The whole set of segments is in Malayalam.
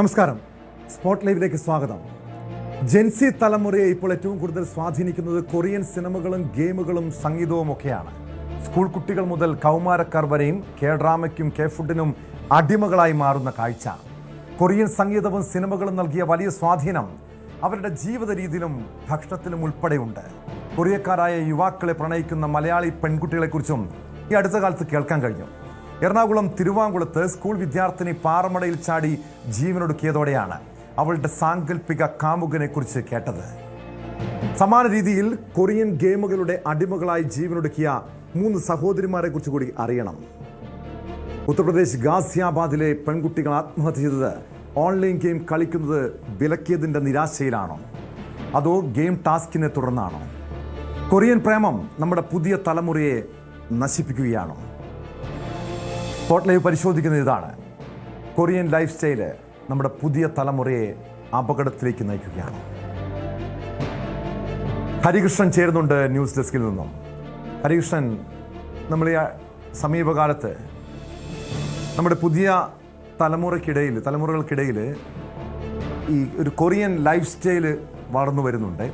നമസ്കാരം. സ്പോട്ട് ലൈവിലേക്ക് സ്വാഗതം. ജെൻസി തലമുറയെ ഇപ്പോൾ ഏറ്റവും കൂടുതൽ സ്വാധീനിക്കുന്നത് കൊറിയൻ സിനിമകളും ഗെയിമുകളും സംഗീതവും ഒക്കെയാണ്. സ്കൂൾ കുട്ടികൾ മുതൽ കൗമാരക്കാർ വരെയും ഡ്രാമയ്ക്കും ഫുഡിനും അടിമകളായി മാറുന്ന കാഴ്ച. കൊറിയൻ സംഗീതവും സിനിമകളും നൽകിയ വലിയ സ്വാധീനം അവരുടെ ജീവിത രീതിയിലും ഭക്ഷണത്തിലും ഉൾപ്പെടെയുണ്ട്. കൊറിയക്കാരായ യുവാക്കളെ പ്രണയിക്കുന്ന മലയാളി പെൺകുട്ടികളെക്കുറിച്ചും ഈ അടുത്ത കാലത്ത് കേൾക്കാൻ കഴിഞ്ഞു. എറണാകുളം തിരുവാങ്കുളത്ത് സ്കൂൾ വിദ്യാർത്ഥിനി പാറമടയിൽ ചാടി ജീവനൊടുക്കിയതോടെയാണ് അവളുടെ സാങ്കല്പിക കാമുകനെ കുറിച്ച് കേട്ടത്. സമാന രീതിയിൽ കൊറിയൻ ഗെയിമുകളുടെ അടിമകളായി ജീവനൊടുക്കിയ 3 സഹോദരിമാരെ കുറിച്ച് കൂടി അറിയണം. ഉത്തർപ്രദേശ് ഗാസിയാബാദിലെ പെൺകുട്ടികൾ ആത്മഹത്യ ചെയ്തത് ഓൺലൈൻ ഗെയിം കളിക്കുന്നത് വിലക്കിയതിൻ്റെ നിരാശയിലാണോ, അതോ ഗെയിം ടാസ്കിനെ തുടർന്നാണോ? കൊറിയൻ പ്രേമം നമ്മുടെ പുതിയ തലമുറയെ നശിപ്പിക്കുകയാണോ? സ്പോട്ട് ലൈവ് പരിശോധിക്കുന്ന ഇതാണ്. കൊറിയൻ ലൈഫ് സ്റ്റൈല് നമ്മുടെ പുതിയ തലമുറയെ അപകടത്തിലേക്ക് നയിക്കുകയാണ്. ഹരികൃഷ്ണൻ ചേരുന്നുണ്ട് ന്യൂസ് ഡെസ്കിൽ നിന്നും. ഹരികൃഷ്ണൻ, നമ്മൾ ഈ സമീപകാലത്ത് നമ്മുടെ പുതിയ തലമുറകൾക്കിടയിൽ ഈ ഒരു കൊറിയൻ ലൈഫ് സ്റ്റൈല് വളർന്നു വരുന്നുണ്ട്.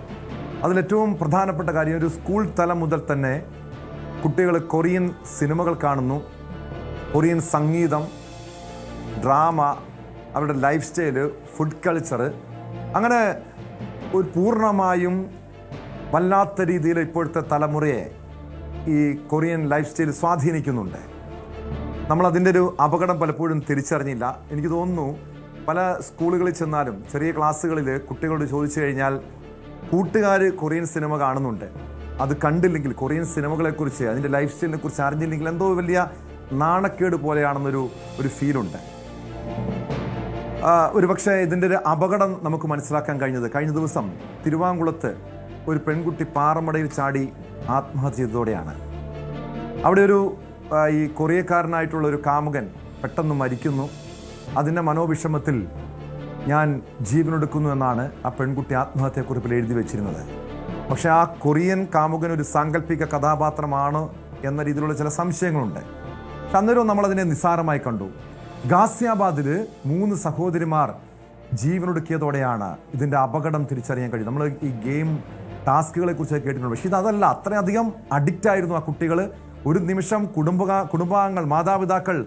അതിലേറ്റവും പ്രധാനപ്പെട്ട കാര്യം, ഒരു സ്കൂൾ തലം മുതൽ തന്നെ കുട്ടികൾ കൊറിയൻ സിനിമകൾ കാണുന്നു. കൊറിയൻ സംഗീതം, ഡ്രാമ, അവരുടെ ലൈഫ് സ്റ്റൈല്, ഫുഡ് കൾച്ചർ, അങ്ങനെ ഒരു പൂർണ്ണമായും വല്ലാത്ത രീതിയിൽ ഇപ്പോഴത്തെ തലമുറയെ ഈ കൊറിയൻ ലൈഫ് സ്റ്റൈൽ സ്വാധീനിക്കുന്നുണ്ട്. നമ്മളതിൻ്റെ ഒരു അപകടം പലപ്പോഴും തിരിച്ചറിഞ്ഞില്ല. എനിക്ക് തോന്നുന്നു പല സ്കൂളുകളിൽ ചെന്നാലും ചെറിയ ക്ലാസ്സുകളിൽ കുട്ടികളോട് ചോദിച്ചു കഴിഞ്ഞാൽ കൂട്ടുകാർ കൊറിയൻ സിനിമ കാണുന്നുണ്ട്, അത് കണ്ടില്ലെങ്കിൽ കൊറിയൻ സിനിമകളെക്കുറിച്ച് അതിൻ്റെ ലൈഫ് സ്റ്റൈലിനെ കുറിച്ച് അറിഞ്ഞില്ലെങ്കിൽ എന്തോ വലിയ നാണക്കേട് പോലെയാണെന്നൊരു ഫീലുണ്ട്. ഒരുപക്ഷെ ഇതിൻ്റെ ഒരു അപകടം നമുക്ക് മനസ്സിലാക്കാൻ കഴിഞ്ഞ ദിവസം തിരുവാങ്കുളത്ത് ഒരു പെൺകുട്ടി പാറമടയിൽ ചാടി ആത്മഹത്യ ചെയ്തതോടെയാണ്. അവിടെ ഈ കൊറിയക്കാരനായിട്ടുള്ള ഒരു കാമുകൻ പെട്ടെന്ന് മരിക്കുന്നു. അതിൻ്റെ മനോവിഷമത്തിൽ ഞാൻ ജീവനൊടുക്കുന്നു എന്നാണ് ആ പെൺകുട്ടി ആത്മഹത്യക്കുറിപ്പിൽ എഴുതി വെച്ചിരുന്നത്. പക്ഷെ ആ കൊറിയൻ കാമുകൻ ഒരു സാങ്കല്പിക കഥാപാത്രമാണ് എന്ന രീതിയിലുള്ള ചില സംശയങ്ങളുണ്ട്. അന്നേരവും നമ്മളതിനെ നിസ്സാരമായി കണ്ടു. ഗാസിയാബാദിൽ 3 സഹോദരിമാർ ജീവനൊടുക്കിയതോടെയാണ് ഇതിൻ്റെ അപകടം തിരിച്ചറിയാൻ കഴിയും. നമ്മൾ ഈ ഗെയിം ടാസ്കുകളെ കുറിച്ച് കേട്ടിട്ടുണ്ട്, പക്ഷെ ഇതല്ല. അത്രയധികം അഡിക്റ്റ് ആയിരുന്നു ആ കുട്ടികൾ. ഒരു നിമിഷം കുടുംബാംഗങ്ങൾ, മാതാപിതാക്കൾ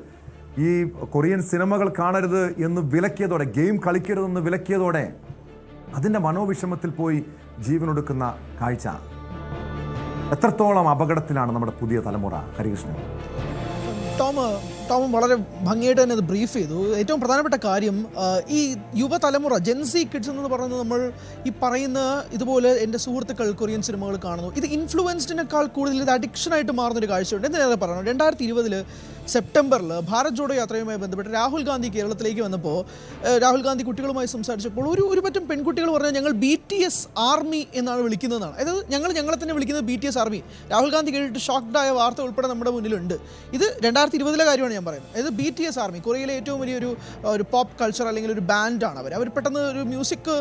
ഈ കൊറിയൻ സിനിമകൾ കാണരുത് എന്ന് വിലക്കിയതോടെ, ഗെയിം കളിക്കരുതെന്ന് വിലക്കിയതോടെ അതിൻ്റെ മനോവിഷമത്തിൽ പോയി ജീവനൊടുക്കുന്ന കാഴ്ച. എത്രത്തോളം അപകടത്തിലാണ് നമ്മുടെ പുതിയ തലമുറ? ഹരികൃഷ്ണൻ, ടോം വളരെ ഭംഗിയായിട്ട് തന്നെ അത് ബ്രീഫ് ചെയ്തു. ഏറ്റവും പ്രധാനപ്പെട്ട കാര്യം, ഈ യുവതലമുറ ജെൻസി കിഡ്സ് എന്ന് പറയുന്നത്, നമ്മൾ ഈ പറയുന്ന ഇതുപോലെ എൻ്റെ സുഹൃത്തുക്കൾ കൊറിയൻ സിനിമകൾ കാണുന്നു, ഇത് ഇൻഫ്ലുവൻസിനേക്കാൾ കൂടുതൽ ഇത് അഡിക്ഷനായിട്ട് മാറുന്നൊരു കാഴ്ചയുണ്ട്. എന്തിനേറെ പറയണം, 2020 സെപ്റ്റംബറിൽ ഭാരത് ജോഡോ യാത്രയുമായി ബന്ധപ്പെട്ട് രാഹുൽ ഗാന്ധി കേരളത്തിലേക്ക് വന്നപ്പോൾ രാഹുൽ ഗാന്ധി കുട്ടികളുമായി സംസാരിച്ചപ്പോൾ ഒരു പറ്റം പെൺകുട്ടികൾ പറഞ്ഞാൽ ഞങ്ങൾ BTS ആർമി എന്നാണ് വിളിക്കുന്നതെന്നാണ്. അതായത് ഞങ്ങളെ തന്നെ വിളിക്കുന്നത് BTS ആർമി. രാഹുൽ ഗാന്ധി കേട്ടിട്ട് ഷോക്ക്ഡായ വാർത്ത ഉൾപ്പെടെ നമ്മുടെ മുന്നിലുണ്ട്. ഇത് 2020 കാര്യമാണ് ഞാൻ പറയുന്നത്. അതായത് BTS ആർമി കൊറിയയിലെ ഏറ്റവും വലിയൊരു പോപ്പ് കൾച്ചർ അല്ലെങ്കിൽ ഒരു ബാൻഡാണ്. അവർ പെട്ടെന്ന് ഒരു മ്യൂസിക്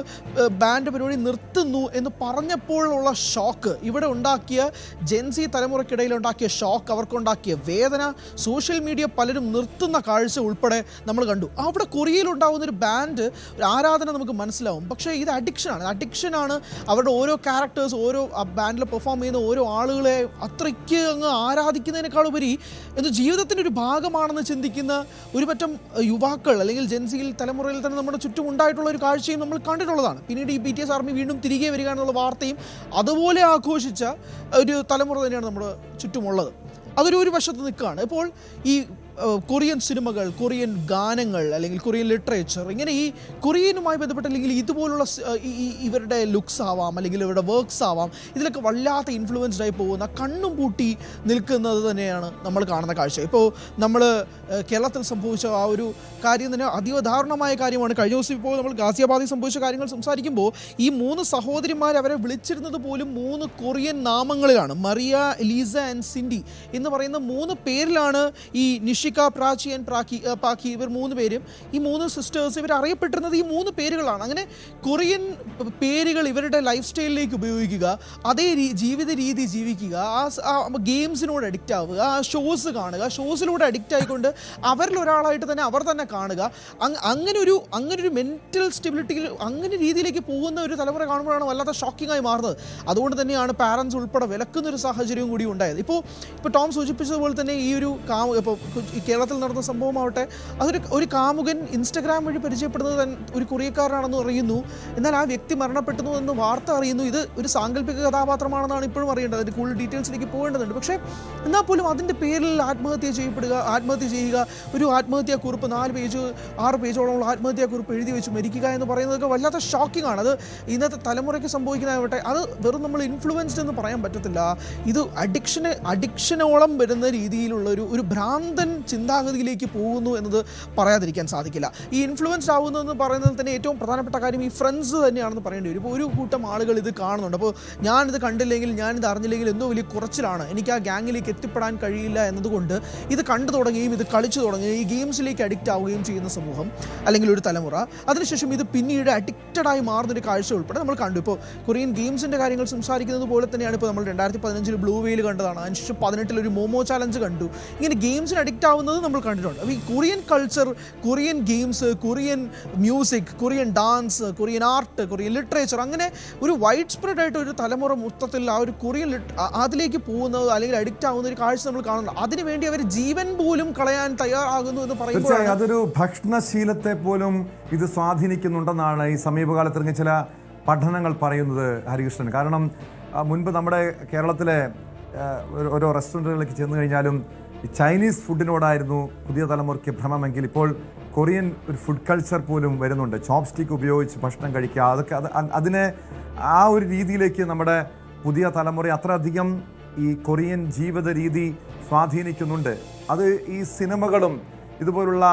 ബാൻഡ് പരിപാടി നിർത്തുന്നു എന്ന് പറഞ്ഞപ്പോഴുള്ള ഷോക്ക്, ഇവിടെ ഉണ്ടാക്കിയ ജെൻസി തലമുറയ്ക്കിടയിൽ ഉണ്ടാക്കിയ ഷോക്ക്, അവർക്കുണ്ടാക്കിയ വേദന, സോഷ്യൽ മീഡിയ പലരും നിർത്തുന്ന കാഴ്ച ഉൾപ്പെടെ നമ്മൾ കണ്ടു. അവിടെ കൊറിയയിലുണ്ടാകുന്ന ഒരു ബാൻഡ്, ഒരു ആരാധന നമുക്ക് മനസ്സിലാവും. പക്ഷേ ഇത് അഡിക്ഷനാണ്. അവരുടെ ഓരോ ക്യാരക്ടേഴ്സ്, ഓരോ ബാൻഡിൽ പെർഫോം ചെയ്യുന്ന ഓരോ ആളുകളെ അത്രയ്ക്ക് അങ്ങ് ആരാധിക്കുന്നതിനേക്കാളുപരി ഇത് ജീവിതത്തിൻ്റെ ഒരു ഭാഗമാണെന്ന് ചിന്തിക്കുന്ന ഒരു പറ്റം യുവാക്കൾ അല്ലെങ്കിൽ ജെൻസിയിൽ തലമുറയിൽ തന്നെ നമ്മുടെ ചുറ്റും ഉണ്ടായിട്ടുള്ള ഒരു കാഴ്ചയും നമ്മൾ കണ്ടിട്ടുള്ളതാണ്. പിന്നീട് ഈ BTS ആർമി വീണ്ടും തിരികെ വരിക എന്നുള്ള വാർത്തയും അതുപോലെ ആഘോഷിച്ച ഒരു തലമുറ തന്നെയാണ് നമ്മുടെ ചുറ്റുമുള്ളത്. അതൊരു വശത്ത് നിൽക്കുകയാണ്. ഇപ്പോൾ ഈ കൊറിയൻ സിനിമകൾ, കൊറിയൻ ഗാനങ്ങൾ അല്ലെങ്കിൽ കൊറിയൻ ലിറ്ററേച്ചർ, ഇങ്ങനെ ഈ കൊറിയനുമായി ബന്ധപ്പെട്ട് അല്ലെങ്കിൽ ഇതുപോലുള്ള ഇവരുടെ ലുക്സ് ആവാം അല്ലെങ്കിൽ ഇവരുടെ വർക്ക്സ് ആവാം, ഇതിലൊക്കെ വല്ലാത്ത ഇൻഫ്ലുവൻസ്ഡ് ആയി പോകുന്ന, കണ്ണും പൂട്ടി നിൽക്കുന്നത് തന്നെയാണ് നമ്മൾ കാണുന്ന കാഴ്ച. ഇപ്പോൾ നമ്മൾ കേരളത്തിൽ സംഭവിച്ച ആ ഒരു കാര്യം തന്നെ അതീവ ദാരുണമായ കാര്യമാണ്. കഴിഞ്ഞ ദിവസം ഇപ്പോൾ നമ്മൾ ഗാസിയാബാദിൽ സംഭവിച്ച കാര്യങ്ങൾ സംസാരിക്കുമ്പോൾ ഈ 3 സഹോദരിമാർ അവരെ വിളിച്ചിരുന്നത് പോലും 3 കൊറിയൻ നാമങ്ങളിലാണ്. മറിയ, എലീസ ആൻഡ് സിൻഡി എന്ന് പറയുന്ന 3 പേരിലാണ് ഈ നിഷി ഇഷിക, പ്രാചി ആൻഡ് പാക്കി, ഇവർ 3 പേരും, ഈ 3 സിസ്റ്റേഴ്സ്, ഇവർ അറിയപ്പെട്ടിരുന്നത് ഈ 3 പേരുകളാണ്. അങ്ങനെ കൊറിയൻ പേരുകൾ ഇവരുടെ ലൈഫ് സ്റ്റൈലിലേക്ക് ഉപയോഗിക്കുക, അതേ ജീവിത രീതി ജീവിക്കുക, ആ ഗെയിംസിനോട് അഡിക്റ്റ് ആവുക, ആ ഷോസ് കാണുക, ഷോസിലൂടെ അഡിക്റ്റ് ആയിക്കൊണ്ട് അവരിൽ ഒരാളായിട്ട് തന്നെ അവർ തന്നെ കാണുക. അങ്ങനെ ഒരു മെൻ്റൽ സ്റ്റെബിലിറ്റിയിൽ അങ്ങനെ രീതിയിലേക്ക് പോകുന്ന ഒരു തലമുറ കാണുമ്പോഴാണ് വല്ലാത്ത ഷോക്കിംഗ് ആയി മാറുന്നത്. അതുകൊണ്ട് തന്നെയാണ് പാരൻസ് ഉൾപ്പെടെ വിലക്കുന്നൊരു സാഹചര്യവും കൂടി ഉണ്ടായത്. ഇപ്പോൾ ടോം സൂചിപ്പിച്ചതുപോലെ തന്നെ ഈ ഒരു ഇപ്പോൾ കേരളത്തിൽ നടന്ന സംഭവമാവട്ടെ, ഒരു കാമുകൻ ഇൻസ്റ്റഗ്രാം വഴി പരിചയപ്പെടുന്നത് ഒരു കൊറിയക്കാരനാണെന്ന് അറിയുന്നു. എന്നാൽ ആ വ്യക്തി മരണപ്പെട്ടു എന്ന് വാർത്ത അറിയുന്നു. ഇത് ഒരു സാങ്കല്പിക കഥാപാത്രമാണെന്നാണ് ഇപ്പോഴും അറിയേണ്ടത്. അതിൻ്റെ കൂടുതൽ ഡീറ്റെയിൽസിലേക്ക് പോകേണ്ടതുണ്ട്. പക്ഷേ എന്നാൽ പോലും അതിൻ്റെ പേരിൽ ആത്മഹത്യ ചെയ്യുക, ഒരു ആത്മഹത്യാക്കുറിപ്പ് 4 പേജ് 6 പേജോളമുള്ള ആത്മഹത്യാക്കുറിപ്പ് എഴുതി വെച്ച് മരിക്കുക എന്ന് പറയുന്നതൊക്കെ വല്ലാത്ത ഷോക്കിംഗ് ആണ്. അത് ഇന്നത്തെ തലമുറയ്ക്ക് സംഭവിക്കുന്നതാവട്ടെ, അത് വെറും നമ്മൾ ഇൻഫ്ലുവൻസ്ഡ് എന്ന് പറയാൻ പറ്റത്തില്ല. ഇത് അഡിക്ഷനോളം വരുന്ന രീതിയിലുള്ള ഒരു ഭ്രാന്തൻ ചിന്താഗതിയിലേക്ക് പോകുന്നു എന്നത് പറയാതിരിക്കാൻ സാധിക്കില്ല. ഈ ഇൻഫ്ലുവൻസ്ഡ് ആവുന്നതെന്ന് പറയുന്നത് തന്നെ ഏറ്റവും പ്രധാനപ്പെട്ട കാര്യം ഈ ഫ്രണ്ട്സ് തന്നെയാണെന്ന് പറയേണ്ടി വരും. ഇപ്പോൾ ഒരു കൂട്ടം ആളുകൾ ഇത് കാണുന്നുണ്ട്. അപ്പോൾ ഞാനിത് കണ്ടില്ലെങ്കിൽ, ഞാനിത് അറിഞ്ഞില്ലെങ്കിൽ എന്തോ വലിയ കുറച്ചിലാണ്, എനിക്ക് ആ ഗ്യാങ്ങിലേക്ക് എത്തിപ്പെടാൻ കഴിയില്ല എന്നതുകൊണ്ട് ഇത് കണ്ടു തുടങ്ങുകയും ഇത് കളിച്ചു തുടങ്ങുകയും ഈ ഗെയിംസിലേക്ക് അഡിക്റ്റ് ആവുകയും ചെയ്യുന്ന സമൂഹം അല്ലെങ്കിൽ ഒരു തലമുറ, അതിനുശേഷം ഇത് പിന്നീട് അഡിക്റ്റഡായി മാറുന്നൊരു കാഴ്ച ഉൾപ്പെടെ നമ്മൾ കണ്ടു. ഇപ്പോൾ കൊറിയൻ ഗെയിംസിൻ്റെ കാര്യങ്ങൾ സംസാരിക്കുന്നത് പോലെ തന്നെയാണ് ഇപ്പോൾ നമ്മൾ 2015 ബ്ലൂ വെയിൽ കണ്ടതാണ്. അതിനുശേഷം 2018 ഒരു മോമോ ചാലഞ്ച് കണ്ടു. ഇങ്ങനെ ഗെയിംസിന് അഡിക്റ്റ് ആവുന്നത് നമ്മൾ കണ്ടിട്ടുണ്ട്. അപ്പോൾ ഈ Korean culture, Korean games, Korean music, Korean dance, Korean art, Korean literature, അങ്ങനെ ഒരു വൈഡ് സ്പ്രെഡ് ആയിട്ട് ഒരു തലമുറ മൊത്തത്തിൽ ആ ഒരു കൊറിയൻ അതിലേക്ക് പോകുന്നത് അല്ലെങ്കിൽ അഡിക്റ്റ് ആവുന്ന ഒരു കാഴ്ച നമ്മൾ കാണുന്നുണ്ട്. അതിനുവേണ്ടി അവർ ജീവൻ പോലും കളയാൻ തയ്യാറാകുന്നു എന്ന് പറയുമ്പോൾ അതൊരു ഭക്ഷണശീലത്തെ പോലും ഇത് സ്വാധീനിക്കുന്നുണ്ടെന്നാണ് ഈ സമീപകാലത്ത് ഇറങ്ങിയ ചില പഠനങ്ങൾ പറയുന്നത്, ഹരികൃഷ്ണൻ. കാരണം മുൻപ് നമ്മുടെ കേരളത്തിലെ ഓരോ റെസ്റ്റോറൻറ്റുകളിലേക്ക് ചെന്ന് കഴിഞ്ഞാലും ചൈനീസ് ഫുഡിനോടായിരുന്നു പുതിയ തലമുറയ്ക്ക് ഭ്രമമെങ്കിൽ ഇപ്പോൾ കൊറിയൻ ഒരു ഫുഡ് കൾച്ചർ പോലും വരുന്നുണ്ട്. ചോപ്പ് സ്റ്റിക്ക് ഉപയോഗിച്ച് ഭക്ഷണം കഴിക്കുക, അതൊക്കെ അതിനെ ആ ഒരു രീതിയിലേക്ക് നമ്മുടെ പുതിയ തലമുറ അത്രയധികം ഈ കൊറിയൻ ജീവിത രീതി സ്വാധീനിക്കുന്നുണ്ട്. അത് ഈ സിനിമകളും ഇതുപോലുള്ള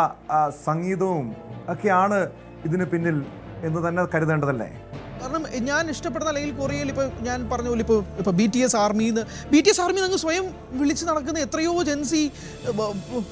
സംഗീതവും ഒക്കെയാണ് ഇതിന് പിന്നിൽ എന്ന് തന്നെ കരുതേണ്ടതല്ലേ? കാരണം ഞാൻ ഇഷ്ടപ്പെടുന്ന അല്ലെങ്കിൽ കൊറിയയിൽ ഇപ്പോൾ ഞാൻ പറഞ്ഞ പോലെ ഇപ്പോൾ BTS ആർമി അങ്ങ് സ്വയം വിളിച്ച് നടക്കുന്ന എത്രയോ ജെൻസി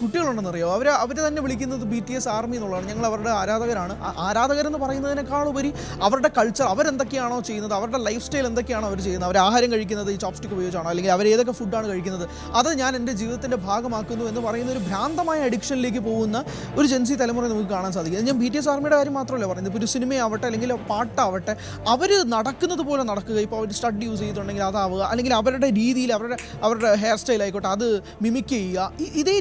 കുട്ടികളുണ്ടെന്നറിയോ. അവർ തന്നെ വിളിക്കുന്നത് BTS ആർമി എന്നുള്ളതാണ്. ഞങ്ങൾ അവരുടെ ആരാധകരാണ്. ആരാധകരെന്ന് പറയുന്നതിനേക്കാളുപരി അവരുടെ കൾച്ചർ, അവരെന്തൊക്കെയാണോ ചെയ്യുന്നത്, അവരുടെ ലൈഫ് സ്റ്റൈൽ എന്തൊക്കെയാണോ അവർ ചെയ്യുന്നത്, അവർ ആഹാരം കഴിക്കുന്നത് ഈ ചോപ്സ്റ്റിക്ക് ഉപയോഗിച്ചാണോ, അല്ലെങ്കിൽ അവർ ഏതൊക്കെ ഫുഡാണ് കഴിക്കുന്നത്, അത് ഞാൻ എൻ്റെ ജീവിതത്തിൻ്റെ ഭാഗമാക്കുന്നു എന്ന് പറയുന്ന ഒരു ഭ്രാന്തമായ അഡിക്ഷനിലേക്ക് പോകുന്ന ഒരു ജെൻസി തലമുറ നമുക്ക് കാണാൻ സാധിക്കും. ഞാൻ BTS ആർമിയുടെ കാര്യം മാത്രമല്ല പറയുന്നത്. ഇപ്പോൾ ഒരു സിനിമയാവട്ടെ അല്ലെങ്കിൽ പാട്ടാവട്ടെ, അവർ നടക്കുന്നത് പോലെ നടക്കുക. ഇപ്പോൾ അവർ സ്റ്റഡ് യൂസ് ചെയ്തിട്ടുണ്ടെങ്കിൽ അതാവുക, അല്ലെങ്കിൽ അവരുടെ രീതിയിൽ അവരുടെ ഹെയർ സ്റ്റൈൽ ആയിക്കോട്ടെ അത് മിമിക് ചെയ്യുക. ഇതേ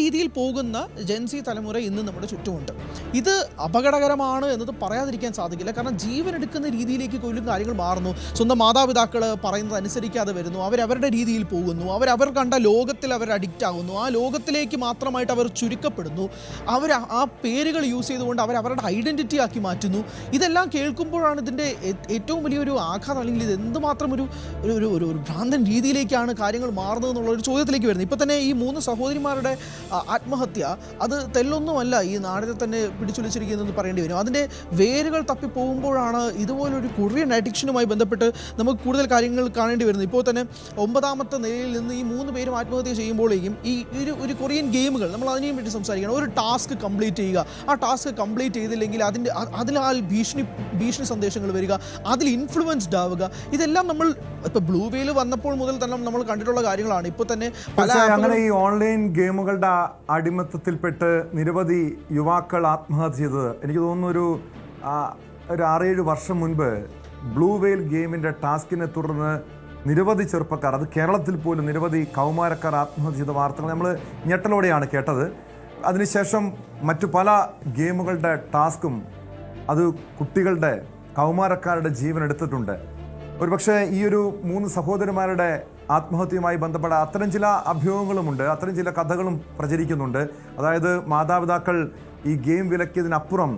രീതിയിൽ പോകുന്ന ജെൻസി തലമുറ ഇന്ന് നമ്മുടെ ചുറ്റുമുണ്ട്. ഇത് അപകടകരമാണ് എന്നത് പറയാതിരിക്കാൻ സാധിക്കില്ല. കാരണം ജീവൻ എടുക്കുന്ന രീതിയിലേക്ക് കൊല്ലും കാര്യങ്ങൾ മാറുന്നു. സ്വന്തം മാതാപിതാക്കൾ പറയുന്നത് അനുസരിക്കാതെ വരുന്നു. അവരവരുടെ രീതിയിൽ പോകുന്നു. അവർ കണ്ട ലോകത്തിൽ അവർ അഡിക്റ്റ് ആകുന്നു. ആ ലോകത്തിലേക്ക് മാത്രമായിട്ട് അവർ ചുരുക്കപ്പെടുന്നു. അവർ ആ പേരുകൾ യൂസ് ചെയ്തുകൊണ്ട് അവരുടെ ഐഡൻറ്റിറ്റി ആക്കി മാറ്റുന്നു. ഇതെല്ലാം കേൾക്കുമ്പോഴാണ് ഇതിൻ്റെ ഏറ്റവും വലിയൊരു ആഘാതം, അല്ലെങ്കിൽ ഇത് എന്തുമാത്രം ഒരു ഭ്രാന്തൻ രീതിയിലേക്കാണ് കാര്യങ്ങൾ മാറുന്നത് എന്നുള്ള ഒരു ചോദ്യത്തിലേക്ക് വരുന്നത്. ഇപ്പോൾ തന്നെ ഈ 3 സഹോദരിമാരുടെ ആത്മഹത്യ അത് തെല്ലൊന്നുമല്ല ഈ നാടിനെ തന്നെ പിടിച്ചുലച്ചിരിക്കുന്നതെന്ന് പറയേണ്ടി വരും. അതിൻ്റെ വേരുകൾ തപ്പിപ്പോകുമ്പോഴാണ് ഇതുപോലൊരു കൊറിയൻ അഡിക്ഷനുമായി ബന്ധപ്പെട്ട് നമുക്ക് കൂടുതൽ കാര്യങ്ങൾ കാണേണ്ടി വരുന്നത്. ഇപ്പോൾ തന്നെ 9ാമത്തെ നിലയിൽ നിന്ന് ഈ 3 പേരും ആത്മഹത്യ ചെയ്യുമ്പോഴേക്കും ഈ ഒരു കൊറിയൻ ഗെയിമുകൾ നമ്മൾ അതിനെയും വേണ്ടി സംസാരിക്കണം. ഒരു ടാസ്ക് കംപ്ലീറ്റ് ചെയ്യുക, ആ ടാസ്ക് കംപ്ലീറ്റ് ചെയ്തില്ലെങ്കിൽ അതിനാൽ ഭീഷണി സന്ദേശങ്ങൾ വരിക, അതിൽ ഇൻഫ്ലുവൻസ്ഡ് ആവുക. ഇതെല്ലാം നമ്മൾ ഇപ്പോൾ ബ്ലൂ വെയിൽ വന്നപ്പോൾ മുതൽ തന്നെ നമ്മൾ കണ്ടിട്ടുള്ള കാര്യങ്ങളാണ്. ഇപ്പോൾ തന്നെ അങ്ങനെ ഈ ഓൺലൈൻ ഗെയിമുകളുടെ അടിമത്തത്തിൽപ്പെട്ട് നിരവധി യുവാക്കൾ ആത്മഹത്യ ചെയ്തത് എനിക്ക് തോന്നുന്നു ഒരു 6-7 വർഷം മുൻപ് ബ്ലൂ വെയിൽ ഗെയിമിൻ്റെ ടാസ്കിനെ തുടർന്ന് നിരവധി ചെറുപ്പക്കാർ, അത് കേരളത്തിൽ പോലും നിരവധി കൗമാരക്കാർ ആത്മഹത്യ ചെയ്ത വാർത്തകൾ നമ്മൾ ഞെട്ടലോടെയാണ് കേട്ടത്. അതിനുശേഷം മറ്റു പല ഗെയിമുകളുടെ ടാസ്കും അത് കുട്ടികളുടെ കൗമാരക്കാരുടെ ജീവൻ എടുത്തിട്ടുണ്ട്. ഒരുപക്ഷെ ഈ ഒരു 3 സഹോദരന്മാരുടെ ആത്മഹത്യയുമായി ബന്ധപ്പെട്ട അത്തരം ചില അഭ്യൂഹങ്ങളുമുണ്ട്, അത്തരം ചില കഥകളും പ്രചരിക്കുന്നുണ്ട്. അതായത് മാതാപിതാക്കൾ ഈ ഗെയിം വിലക്കിയതിനപ്പുറം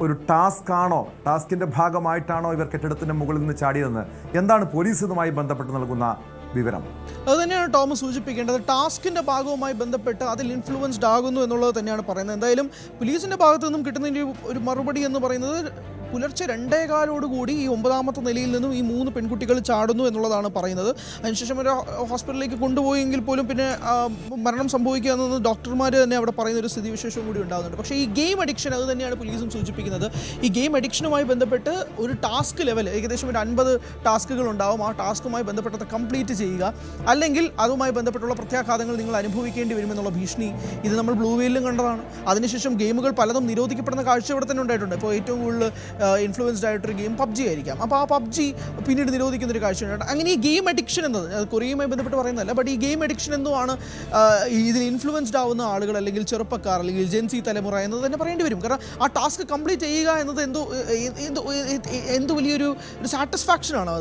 ഒരു ടാസ്കിൻ്റെ ഭാഗമായിട്ടാണോ ഇവർ കെട്ടിടത്തിൻ്റെ മുകളിൽ നിന്ന് ചാടിയതെന്ന്. എന്താണ് പോലീസ് ഇതുമായി ബന്ധപ്പെട്ട് നൽകുന്ന വിവരം? അതുതന്നെയാണ് ടോമസ് സൂചിപ്പിക്കേണ്ടത്. ടാസ്കിൻ്റെ ഭാഗവുമായി ബന്ധപ്പെട്ട് അതിൽ ഇൻഫ്ലുവൻസ്ഡ് ആകുന്നു എന്നുള്ളത് തന്നെയാണ് പറയുന്നത്. എന്തായാലും പോലീസിൻ്റെ ഭാഗത്തു നിന്നും കിട്ടുന്നതിൻ്റെ ഒരു മറുപടി എന്ന് പറയുന്നത് പുലർച്ചെ 2:15 ഈ 9ാമത്തെ നിലയിൽ നിന്നും ഈ 3 പെൺകുട്ടികൾ ചാടുന്നു എന്നുള്ളതാണ് പറയുന്നത്. അതിനുശേഷം ഒരു ഹോസ്പിറ്റലിലേക്ക് കൊണ്ടുപോയെങ്കിൽ പോലും പിന്നെ മരണം സംഭവിക്കുക എന്നത് ഡോക്ടർമാർ തന്നെ അവിടെ പറയുന്ന ഒരു സ്ഥിതിവിശേഷം കൂടി ഉണ്ടാകുന്നുണ്ട്. പക്ഷേ ഈ ഗെയിം അഡിക്ഷൻ, അത് തന്നെയാണ് പോലീസും സൂചിപ്പിക്കുന്നത്. ഈ ഗെയിം അഡിക്ഷനുമായി ബന്ധപ്പെട്ട് ഒരു ടാസ്ക് ലെവൽ ഏകദേശം ഒരു 50 ടാസ്കുകൾ ഉണ്ടാവും. ആ ടാസ്കുമായി ബന്ധപ്പെട്ടത് കംപ്ലീറ്റ് ചെയ്യുക, അല്ലെങ്കിൽ അതുമായി ബന്ധപ്പെട്ടുള്ള പ്രത്യാഘാതങ്ങൾ നിങ്ങൾ അനുഭവിക്കേണ്ടി വരുമെന്നുള്ള ഭീഷണി ഇത് നമ്മൾ ബ്ലൂ വെയിലും കണ്ടതാണ്. അതിനുശേഷം ഗെയിമുകൾ പലതും നിരോധിക്കപ്പെടുന്ന കാഴ്ച ഇവിടെ തന്നെ ഉണ്ടായിട്ടുണ്ട്. ഇപ്പോൾ ഏറ്റവും കൂടുതൽ ഇൻഫ്ലുവൻസ്ഡ് ആയിട്ടൊരു ഗെയിം പബ്ജി ആയിരിക്കാം. അപ്പോൾ ആ പബ്ജി പിന്നീട് നിരോധിക്കുന്ന ഒരു കാഴ്ചയുണ്ട്. അങ്ങനെ ഈ ഗെയിം അഡിക്ഷൻ എന്നത് കൊറിയയുമായി ബന്ധപ്പെട്ട് പറയുന്നതല്ല, ബട്ട് ഈ ഗെയിം അഡിക്ഷൻ എന്തുമാണ് ഇതിൽ ഇൻഫ്ലുവൻസ്ഡ് ആവുന്ന ആളുകൾ, അല്ലെങ്കിൽ ചെറുപ്പക്കാർ, അല്ലെങ്കിൽ ജെൻസി തലമുറ എന്നത് തന്നെ പറയേണ്ടി വരും. കാരണം ആ ടാസ്ക് കംപ്ലീറ്റ് ചെയ്യുക എന്നത് എന്തോ വലിയൊരു സാറ്റിസ്ഫാക്ഷനാണ്.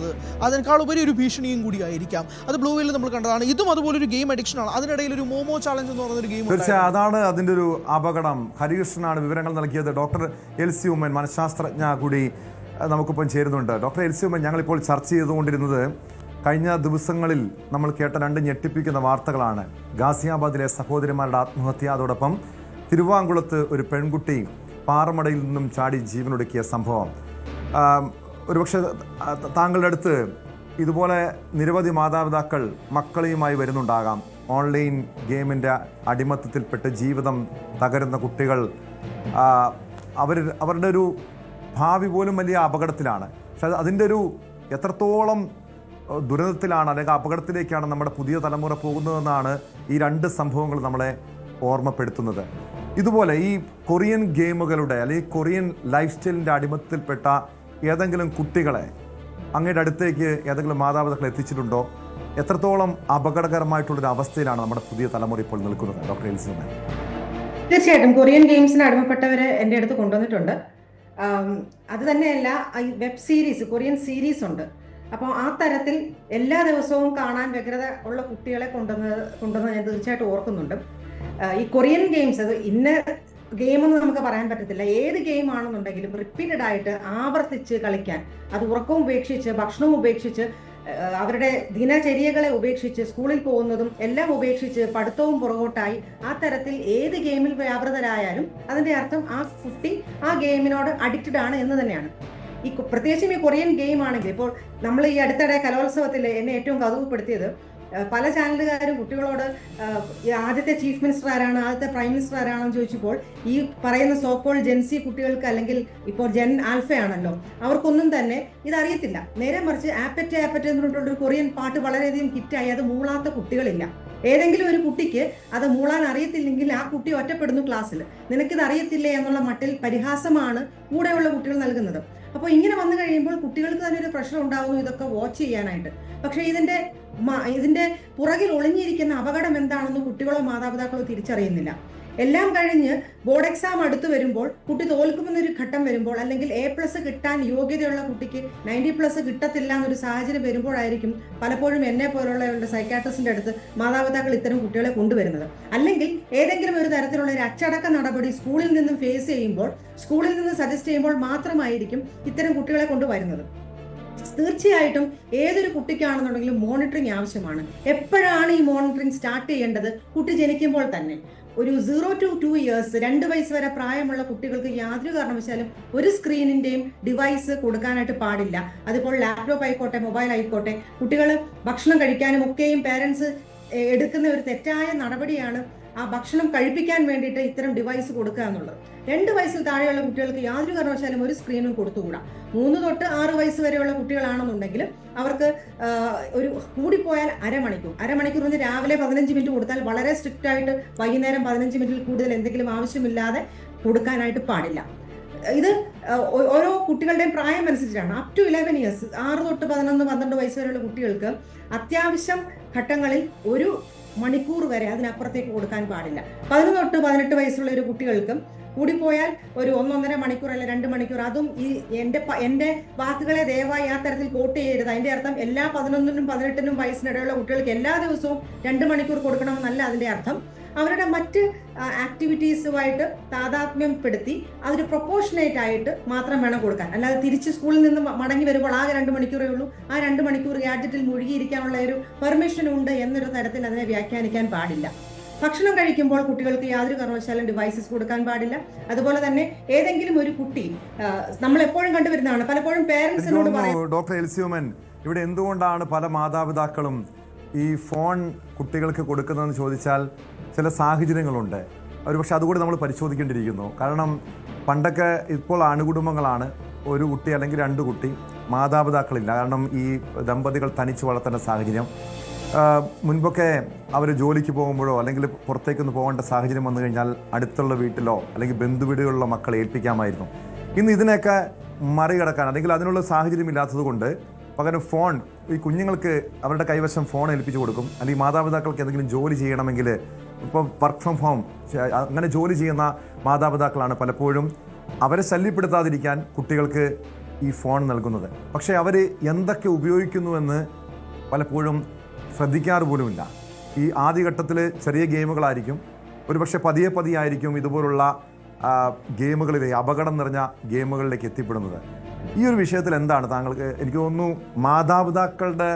അതിനേക്കാൾ ഉപരി ഒരു ഭീഷണിയും കൂടി ആയിരിക്കാം. അത് ബ്ലൂ വെയിൽ നമ്മൾ കണ്ടതാണ്. ഇതും അതുപോലെ ഒരു ഗെയിം അഡിക്ഷനാണ്. അതിനിടയിൽ ഒരു മോമോ ചാലഞ്ച് എന്ന് പറയുന്ന ഒരു ഗെയിം. തീർച്ചയായും അതാണ് അതിൻ്റെ ഒരു അപകടം. ഹരികൃഷ്ണനാണ് വിവരങ്ങൾ നൽകിയത്. ഡോക്ടർ എൽസി ഉമ്മൻ, മനഃശാസ്ത്രജ്ഞ കൂടി നമുക്കിപ്പം ചേരുന്നുണ്ട്. ഡോക്ടർ എൽസി ഉമ്മൻ, ഞങ്ങളിപ്പോൾ ചർച്ച ചെയ്തുകൊണ്ടിരുന്നത് കഴിഞ്ഞ ദിവസങ്ങളിൽ നമ്മൾ കേട്ട 2 ഞെട്ടിപ്പിക്കുന്ന വാർത്തകളാണ്. ഗാസിയാബാദിലെ സഹോദരിമാരുടെ ആത്മഹത്യ, അതോടൊപ്പം തിരുവാങ്കുളത്ത് ഒരു പെൺകുട്ടി പാറമടയിൽ നിന്നും ചാടി ജീവനൊടുക്കിയ സംഭവം. ഒരുപക്ഷെ താങ്കളുടെ അടുത്ത് ഇതുപോലെ നിരവധി മാതാപിതാക്കൾ മക്കളെയുമായി വരുന്നുണ്ടാകാം. ഓൺലൈൻ ഗെയിമിൻ്റെ അടിമത്തത്തിൽപ്പെട്ട് ജീവിതം തകരുന്ന കുട്ടികൾ, അവരുടെ ഒരു ഭാവി പോലും വലിയ അപകടത്തിലാണ്. പക്ഷെ അതിൻ്റെ ഒരു എത്രത്തോളം ദുരന്തത്തിലാണ് അല്ലെങ്കിൽ അപകടത്തിലേക്കാണ് നമ്മുടെ പുതിയ തലമുറ പോകുന്നതെന്നാണ് ഈ 2 സംഭവങ്ങൾ നമ്മളെ ഓർമ്മപ്പെടുത്തുന്നത്. ഇതുപോലെ ഈ കൊറിയൻ ഗെയിമുകളുടെ അല്ലെങ്കിൽ കൊറിയൻ ലൈഫ് സ്റ്റൈലിൻ്റെ അടിമത്തത്തിൽപ്പെട്ട ഏതെങ്കിലും കുട്ടികളെ അങ്ങയുടെ അടുത്തേക്ക് ഏതെങ്കിലും മാതാപിതാക്കൾ എത്തിച്ചിട്ടുണ്ടോ? എത്രത്തോളം അപകടകരമായിട്ടുള്ളൊരു അവസ്ഥയിലാണ് നമ്മുടെ പുതിയ തലമുറ ഇപ്പോൾ നിൽക്കുന്നത്? ഡോക്ടർ എൽസി ഉമ്മൻ. തീർച്ചയായിട്ടും കൊറിയൻ ഗെയിംസിന് അടിമപ്പെട്ടവരെ എൻ്റെ അടുത്ത് കൊണ്ടുവന്നിട്ടുണ്ട്. അത് തന്നെയല്ല, വെബ് സീരീസ്, കൊറിയൻ സീരീസ് ഉണ്ട്. അപ്പോൾ ആ തരത്തിൽ എല്ലാ ദിവസവും കാണാൻ വ്യഗ്രത ഉള്ള കുട്ടികളെ കൊണ്ടുവന്ന് ഞാൻ തീർച്ചയായിട്ടും ഓർക്കുന്നുണ്ട്. ഈ കൊറിയൻ ഗെയിംസ്, അത് ഇന്ന ഗെയിമെന്ന് നമുക്ക് പറയാൻ പറ്റത്തില്ല. ഏത് ഗെയിം ആണെന്നുണ്ടെങ്കിലും റിപ്പീറ്റഡ് ആയിട്ട് ആവർത്തിച്ച് കളിക്കാൻ, അത് ഉറക്കവും ഉപേക്ഷിച്ച്, ഭക്ഷണവും ഉപേക്ഷിച്ച്, അവരുടെ ദിനചര്യകളെ ഉപേക്ഷിച്ച്, സ്കൂളിൽ പോകുന്നതും എല്ലാം ഉപേക്ഷിച്ച്, പഠിത്തവും പുറകോട്ടായി ആ തരത്തിൽ ഏത് ഗെയിമിൽ വ്യാപൃതരായാലും അതിന്റെ അർത്ഥം ആ കുട്ടി ആ ഗെയിമിനോട് അഡിക്റ്റഡ് ആണ് എന്ന് തന്നെയാണ്. പ്രത്യേകിച്ചും ഈ കൊറിയൻ ഗെയിം ആണെങ്കിൽ, ഇപ്പോൾ നമ്മൾ ഈ അടുത്തിടെ കലോത്സവത്തിൽ എന്നെ ഏറ്റവും കൗതുകപ്പെടുത്തിയത്, പല ചാനലുകാരും കുട്ടികളോട് ആദ്യത്തെ ചീഫ് മിനിസ്റ്റർ ആരാണ്, ആദ്യത്തെ പ്രൈം മിനിസ്റ്റർ ആരാണെന്ന് ചോദിച്ചപ്പോൾ ഈ പറയുന്ന സോക്കോൾ ജെൻസി കുട്ടികൾക്ക്, അല്ലെങ്കിൽ ഇപ്പോൾ ജെൻ ആൽഫയാണല്ലോ, അവർക്കൊന്നും തന്നെ ഇതറിയത്തില്ല. നേരെ മറിച്ച് ആപ്പറ്റ് ആപ്പറ്റ് എന്ന് പറഞ്ഞിട്ടുള്ളൊരു കൊറിയൻ പാട്ട് വളരെയധികം ഹിറ്റായി. അത് മൂളാത്ത കുട്ടികളില്ല. ഏതെങ്കിലും ഒരു കുട്ടിക്ക് അത് മൂളാൻ അറിയത്തില്ലെങ്കിൽ ആ കുട്ടി ഒറ്റപ്പെടുന്നു ക്ലാസ്സിൽ. നിനക്കിത് അറിയത്തില്ലേ എന്നുള്ള മട്ടിൽ പരിഹാസമാണ് കൂടെയുള്ള കുട്ടികൾ നൽകുന്നത്. അപ്പോൾ ഇങ്ങനെ വന്നു കഴിയുമ്പോൾ കുട്ടികൾക്ക് തന്നെ ഒരു പ്രശ്നം ഉണ്ടാകുന്നു ഇതൊക്കെ വാച്ച് ചെയ്യാനായിട്ട്. പക്ഷേ ഇതിന്റെ പുറകിൽ ഒളിഞ്ഞിരിക്കുന്ന അപകടം എന്താണെന്ന് കുട്ടികളോ മാതാപിതാക്കളോ തിരിച്ചറിയുന്നില്ല. എല്ലാം കഴിഞ്ഞ് ബോർഡ് എക്സാം അടുത്ത് വരുമ്പോൾ, കുട്ടി തോൽക്കുമെന്നൊരു ഘട്ടം വരുമ്പോൾ, അല്ലെങ്കിൽ A+ കിട്ടാൻ യോഗ്യതയുള്ള കുട്ടിക്ക് 90+ കിട്ടത്തില്ല എന്നൊരു സാഹചര്യം വരുമ്പോഴായിരിക്കും പലപ്പോഴും എന്നെ പോലുള്ളവരുടെ സൈക്കാട്രിസ്റ്റിന്റെ അടുത്ത് മാതാപിതാക്കൾ ഇത്തരം കുട്ടികളെ കൊണ്ടുവരുന്നത്. അല്ലെങ്കിൽ ഏതെങ്കിലും ഒരു തരത്തിലുള്ള ഒരു അച്ചടക്ക നടപടി സ്കൂളിൽ നിന്നും ഫേസ് ചെയ്യുമ്പോൾ, സ്കൂളിൽ നിന്ന് സജസ്റ്റ് ചെയ്യുമ്പോൾ മാത്രമായിരിക്കും ഇത്തരം കുട്ടികളെ കൊണ്ടുവരുന്നത്. തീർച്ചയായിട്ടും ഏതൊരു കുട്ടിക്കാണെന്നുണ്ടെങ്കിലും മോണിറ്ററിംഗ് ആവശ്യമാണ്. എപ്പോഴാണ് ഈ മോണിറ്ററിംഗ് സ്റ്റാർട്ട് ചെയ്യേണ്ടത്? കുട്ടി ജനിക്കുമ്പോൾ തന്നെ. ഒരു 0 to 2 years, 2 വയസ്സ് വരെ പ്രായമുള്ള കുട്ടികൾക്ക് യാതൊരു കാരണവശാലും ഒരു സ്ക്രീനിന്റെയും ഡിവൈസ് കൊടുക്കാനായിട്ട് പാടില്ല. അതിപ്പോൾ ലാപ്ടോപ്പ് ആയിക്കോട്ടെ, മൊബൈൽ ആയിക്കോട്ടെ. കുട്ടികൾ ഭക്ഷണം കഴിക്കാനും ഒക്കെയും പേരൻസ് എടുക്കുന്ന ഒരു തെറ്റായ നടപടിയാണ് ആ ഭക്ഷണം കഴിപ്പിക്കാൻ വേണ്ടിയിട്ട് ഇത്തരം ഡിവൈസ് കൊടുക്കുക എന്നുള്ളത്. 2 വയസ്സിൽ താഴെയുള്ള കുട്ടികൾക്ക് യാതൊരു കാരണവശാലും ഒരു സ്ക്രീനും കൊടുത്തുകൂടാ. 3 തൊട്ട് 6 വയസ്സ് വരെയുള്ള കുട്ടികളാണെന്നുണ്ടെങ്കിൽ അവർക്ക് ഒരു കൂടിപ്പോയാൽ അരമണിക്കൂർ എന്ന് രാവിലെ 15 മിനിറ്റ് കൊടുത്താൽ, വളരെ സ്ട്രിക്റ്റ് ആയിട്ട് വൈകുന്നേരം 15 മിനിറ്റിൽ കൂടുതൽ എന്തെങ്കിലും ആവശ്യമില്ലാതെ കൊടുക്കാനായിട്ട് പാടില്ല. ഇത് ഓരോ കുട്ടികളുടെയും പ്രായം അനുസരിച്ചാണ്. അപ് ടു 11 years, 6 തൊട്ട് 11, 12 വയസ്സ് വരെയുള്ള കുട്ടികൾക്ക് അത്യാവശ്യം ഘട്ടങ്ങളിൽ 1 മണിക്കൂർ വരെ, അതിനപ്പുറത്തേക്ക് കൊടുക്കാൻ പാടില്ല. 11 തൊട്ട് 18 വയസ്സുള്ള ഒരു കുട്ടികൾക്ക് കൂടിപ്പോയാൽ ഒരു 1-1.5 മണിക്കൂർ അല്ല 2 മണിക്കൂർ. അതും ഈ എൻ്റെ വാക്കുകളെ ദയവായി ആ തരത്തിൽ കോട്ട് ചെയ്യരുത്. അതിന്റെ അർത്ഥം എല്ലാ 11-നും 18-നും വയസ്സിനിടയുള്ള കുട്ടികൾക്ക് എല്ലാ ദിവസവും 2 മണിക്കൂർ കൊടുക്കണമെന്നല്ല അതിന്റെ അർത്ഥം. അവരുടെ മറ്റ് ആക്ടിവിറ്റീസുമായിട്ട് താതാത്മ്യപ്പെടുത്തി അതൊരു പ്രൊപ്പോർഷനേറ്റ് ആയിട്ട് മാത്രം വേണം കൊടുക്കാൻ. അല്ലാതെ തിരിച്ച് സ്കൂളിൽ നിന്ന് മടങ്ങി വരുമ്പോൾ ആകെ 2 മണിക്കൂറേ ഉള്ളൂ, ആ 2 മണിക്കൂർ ഗാഡ്ജറ്റിൽ മുഴുകിയിരിക്കാനുള്ള ഒരു പെർമിഷൻ ഉണ്ട് എന്നൊരു തരത്തിൽ അതിനെ വ്യാഖ്യാനിക്കാൻ പാടില്ല. ഭക്ഷണം കഴിക്കുമ്പോൾ കുട്ടികൾക്ക് യാതൊരു കാരണവശാലും ഡിവൈസസ് കൊടുക്കാൻ പാടില്ല. അതുപോലെ തന്നെ ഏതെങ്കിലും ഒരു കുട്ടി, നമ്മൾ എപ്പോഴും കണ്ടുവരുന്നതാണ്, പലപ്പോഴും പേരൻസിനോട് പറയും. ഡോക്ടർ എൽസി ഉമ്മൻ, ഇവിടെ എന്തുകൊണ്ടാണ് പല മാതാപിതാക്കളും ഈ ഫോൺ കുട്ടികൾക്ക് കൊടുക്കുന്നതെന്ന് ചോദിച്ചാൽ ചില സാഹചര്യങ്ങളുണ്ട്. ഒരുപക്ഷെ അതുകൂടി നമ്മൾ പരിശോധിക്കേണ്ടിയിരിക്കുന്നു. കാരണം പണ്ടൊക്കെ, ഇപ്പോൾ അണുകുടുംബങ്ങളാണ്, ഒരു കുട്ടി അല്ലെങ്കിൽ 2 കുട്ടി, മാതാപിതാക്കളില്ല. കാരണം ഈ ദമ്പതികൾ തനിച്ച് വളർത്തേണ്ട സാഹചര്യം. മുൻപൊക്കെ അവർ ജോലിക്ക് പോകുമ്പോഴോ അല്ലെങ്കിൽ പുറത്തേക്കൊന്ന് പോകേണ്ട സാഹചര്യം വന്നു കഴിഞ്ഞാൽ അടുത്തുള്ള വീട്ടിലോ അല്ലെങ്കിൽ ബന്ധുവീടുകളിലോ മക്കളെ ഏൽപ്പിക്കാമായിരുന്നു. ഇന്ന് ഇതിനെയൊക്കെ മറികടക്കാൻ അല്ലെങ്കിൽ അതിനുള്ള സാഹചര്യം ഇല്ലാത്തത് കൊണ്ട് പകരം ഫോൺ ഈ കുഞ്ഞുങ്ങൾക്ക് അവരുടെ കൈവശം ഫോൺ ഏൽപ്പിച്ചു കൊടുക്കും. അല്ലെങ്കിൽ മാതാപിതാക്കൾക്ക് എന്തെങ്കിലും ജോലി ചെയ്യണമെങ്കിൽ ഇപ്പോൾ വർക്ക് ഫ്രം ഹോം അങ്ങനെ ജോലി ചെയ്യുന്ന മാതാപിതാക്കളാണ് പലപ്പോഴും അവരെ ശല്യപ്പെടുത്താതിരിക്കാൻ കുട്ടികൾക്ക് ഈ ഫോൺ നൽകുന്നത്. പക്ഷേ അവർ എന്തൊക്കെ ഉപയോഗിക്കുന്നുവെന്ന് പലപ്പോഴും ശ്രദ്ധിക്കാറ് പോലുമില്ല. ഈ ആദ്യഘട്ടത്തിൽ ചെറിയ ഗെയിമുകളായിരിക്കും, ഒരുപക്ഷെ പതിയെ ആയിരിക്കും ഇതുപോലുള്ള ഗെയിമുകളിലെ അപകടം നിറഞ്ഞ ഗെയിമുകളിലേക്ക് എത്തിപ്പെടുന്നത്. ഈ ഒരു വിഷയത്തിൽ എന്താണ് താങ്കൾക്ക്, എനിക്ക് തോന്നുന്നു മാതാപിതാക്കളുടെ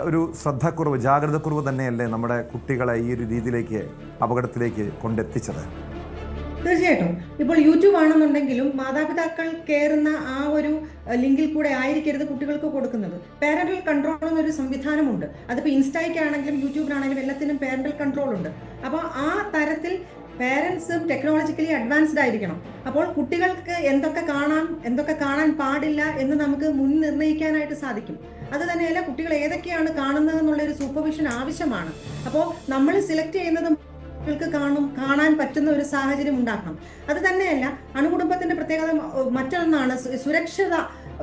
ഒരു ശ്രദ്ധക്കുറവ്, ജാഗ്രതക്കുറവ് തന്നെയല്ലേ നമ്മുടെ കുട്ടികളെ ഈ ഒരു രീതിയിലേക്ക്, അപകടത്തിലേക്ക് കൊണ്ടെത്തിച്ചത്? തീർച്ചയായിട്ടും. ഇപ്പോൾ യൂട്യൂബ് ആണെന്നുണ്ടെങ്കിലും മാതാപിതാക്കൾ കയറുന്ന ആ ഒരു ലിങ്കിൽ കൂടെ ആയിരിക്കരുത് കുട്ടികൾക്ക് കൊടുക്കുന്നത്. പാരന്റൽ കൺട്രോൾ എന്നൊരു സംവിധാനമുണ്ട്. അതിപ്പോൾ ഇൻസ്റ്റയ്ക്കാണെങ്കിലും യൂട്യൂബിനാണെങ്കിലും എല്ലാത്തിനും പാരന്റൽ കൺട്രോൾ ഉണ്ട്. അപ്പോൾ ആ തരത്തിൽ പേരൻസും ടെക്നോളജിക്കലി അഡ്വാൻസ്ഡ് ആയിരിക്കണം. അപ്പോൾ കുട്ടികൾക്ക് എന്തൊക്കെ കാണാം, എന്തൊക്കെ കാണാൻ പാടില്ല എന്ന് നമുക്ക് മുൻ നിർണ്ണയിക്കാനായിട്ട് സാധിക്കും. അത് തന്നെയല്ല, കുട്ടികൾ ഏതൊക്കെയാണ് കാണുന്നത് എന്നുള്ളൊരു സൂപ്പർവിഷൻ ആവശ്യമാണ്. അപ്പോൾ നമ്മൾ സെലക്ട് ചെയ്യുന്നത് കുട്ടികൾക്ക് കാണാൻ പറ്റുന്ന ഒരു സാഹചര്യം ഉണ്ടാക്കണം. അത് തന്നെയല്ല, അണുകുടുംബത്തിന്റെ പ്രത്യേകത മറ്റൊന്നാണ്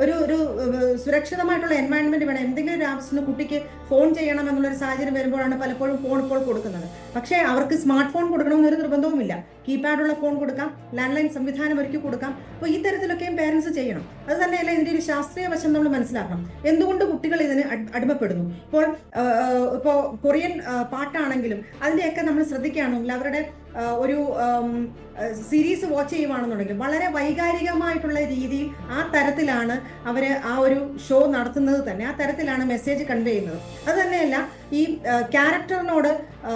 ഒരു സുരക്ഷിതമായിട്ടുള്ള എൻവയൺമെന്റ് വേണം. എന്തെങ്കിലും ഒരു ആവശ്യത്തിന് കുട്ടിക്ക് ഫോൺ ചെയ്യണം എന്നുള്ളൊരു സാഹചര്യം വരുമ്പോഴാണ് പലപ്പോഴും ഫോൺ ഇപ്പോൾ കൊടുക്കുന്നത്. പക്ഷേ അവർക്ക് സ്മാർട്ട് ഫോൺ കൊടുക്കണമെന്നൊരു നിർബന്ധവുമില്ല. കീപാഡുള്ള ഫോൺ കൊടുക്കാം, ലാൻഡ് ലൈൻ സംവിധാനം ഒരുക്കി കൊടുക്കാം. അപ്പോൾ ഈ തരത്തിലൊക്കെയും പേരൻസ് ചെയ്യണം. അത് തന്നെയല്ല, ഇതിന്റെ ഒരു ശാസ്ത്രീയ വശം നമ്മൾ മനസ്സിലാക്കണം. എന്തുകൊണ്ട് കുട്ടികൾ ഇതിന് അടിമപ്പെടുന്നു? ഇപ്പോൾ കൊറിയൻ പാട്ടാണെങ്കിലും അതിന്റെയൊക്കെ നമ്മൾ ശ്രദ്ധിക്കുകയാണെങ്കിൽ അവരുടെ ഒരു സീരീസ് വാച്ച് ചെയ്യുവാണെന്നുണ്ടെങ്കിൽ വളരെ വൈകാരികമായിട്ടുള്ള രീതിയിൽ ആ തരത്തിലാണ് അവര് ആ ഒരു ഷോ നടത്തുന്നത് തന്നെ. ആ തരത്തിലാണ് മെസ്സേജ് കൺവേ ചെയ്യുന്നത്. അത് തന്നെയല്ല, ഈ ക്യാരക്ടറിനോട്